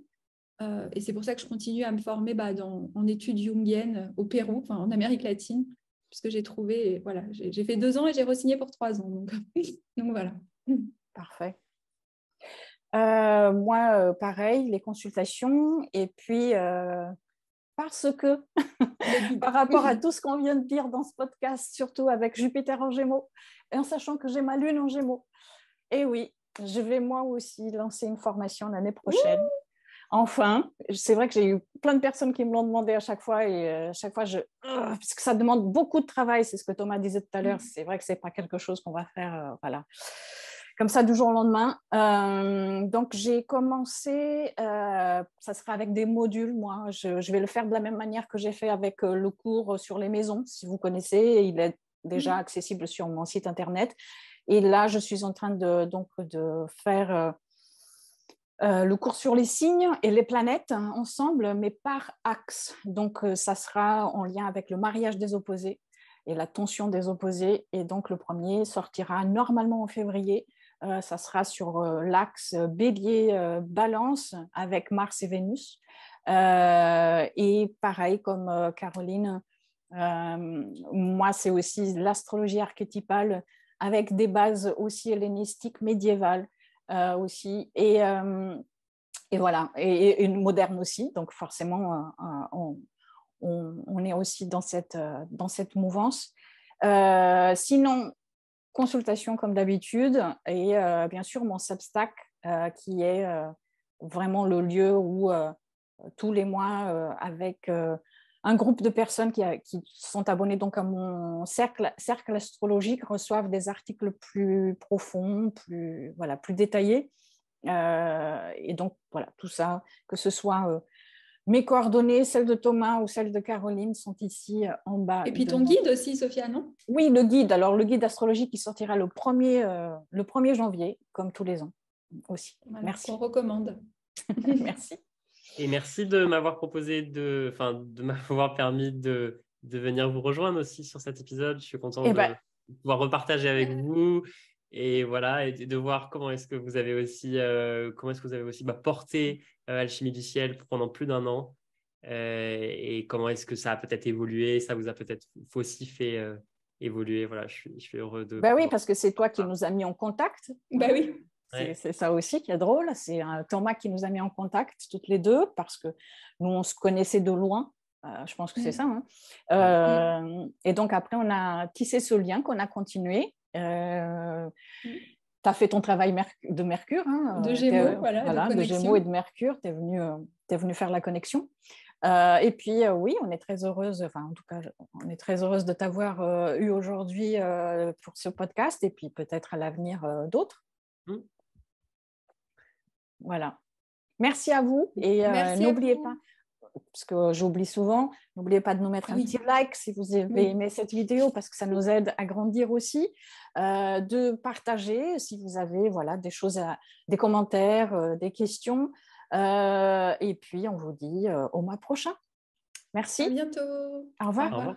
Et c'est pour ça que je continue à me former en études jungiennes au Pérou, en Amérique latine, puisque j'ai trouvé... Voilà, j'ai fait 2 ans et j'ai re-signé pour 3 ans. Donc voilà. Parfait. Moi, pareil, les consultations. Et puis, parce que, par rapport à tout ce qu'on vient de dire dans ce podcast, surtout avec Jupiter en Gémeaux, et en sachant que j'ai ma lune en Gémeaux, et oui, je vais moi aussi lancer une formation l'année prochaine. Ouh, enfin, c'est vrai que j'ai eu plein de personnes qui me l'ont demandé à chaque fois, et à chaque fois, parce que ça demande beaucoup de travail, c'est ce que Thomas disait tout à l'heure, c'est vrai que ce n'est pas quelque chose qu'on va faire, voilà, comme ça du jour au lendemain. Donc, j'ai commencé, ça sera avec des modules, moi, je vais le faire de la même manière que j'ai fait avec le cours sur les maisons, si vous connaissez, il est déjà accessible sur mon site internet. Et là, je suis en train de faire le cours sur les signes et les planètes ensemble, mais par axe. Donc, ça sera en lien avec le mariage des opposés et la tension des opposés. Et donc, le premier sortira normalement en février. Ça sera sur l'axe Bélier-Balance avec Mars et Vénus. Et pareil, comme Caroline, moi, c'est aussi l'astrologie archétypale avec des bases aussi hellénistiques, médiévales aussi, et voilà, et moderne aussi. Donc, forcément, on est aussi dans cette mouvance. Sinon, consultation comme d'habitude, et bien sûr, mon Substack, qui est vraiment le lieu où tous les mois, avec un groupe de personnes qui sont abonnées donc à mon cercle astrologique, reçoivent des articles plus profonds, plus détaillés. Et donc, voilà, tout ça, que ce soit mes coordonnées, celles de Thomas ou celles de Caroline, sont ici en bas. Et puis ton guide aussi, Sophia, non? Oui, le guide. Alors, le guide astrologique qui sortira le 1er janvier, comme tous les ans aussi. Voilà, merci. qu'on recommande. Merci. Et merci de m'avoir proposé de m'avoir permis de venir vous rejoindre aussi sur cet épisode. Je suis content de pouvoir repartager avec vous et voilà, et de voir comment est-ce que vous avez aussi porté Alchimie du ciel pendant plus d'1 an et comment est-ce que ça a peut-être évolué, ça vous a peut-être aussi fait évoluer. Voilà, je suis heureux de. Oui, parce que c'est toi qui nous as mis en contact. Oui. C'est ça aussi qui est drôle. C'est Thomas qui nous a mis en contact toutes les deux parce que nous, on se connaissait de loin. Je pense que c'est ça. Hein. Et donc, après, on a tissé ce lien qu'on a continué. Tu as fait ton travail de Mercure. Hein. De Gémeaux, de Gémeaux et de Mercure. Tu es venu faire la connexion. Et puis, oui, on est très heureuse, en tout cas, on est très heureuse de t'avoir eu aujourd'hui pour ce podcast et puis peut-être à l'avenir d'autres. Voilà. Merci à vous et n'oubliez pas, parce que j'oublie souvent, n'oubliez pas de nous mettre un petit like si vous avez aimé cette vidéo parce que ça nous aide à grandir aussi, de partager si vous avez des choses, des commentaires, des questions. Et puis, on vous dit au mois prochain. Merci. À bientôt. Au revoir. Au revoir.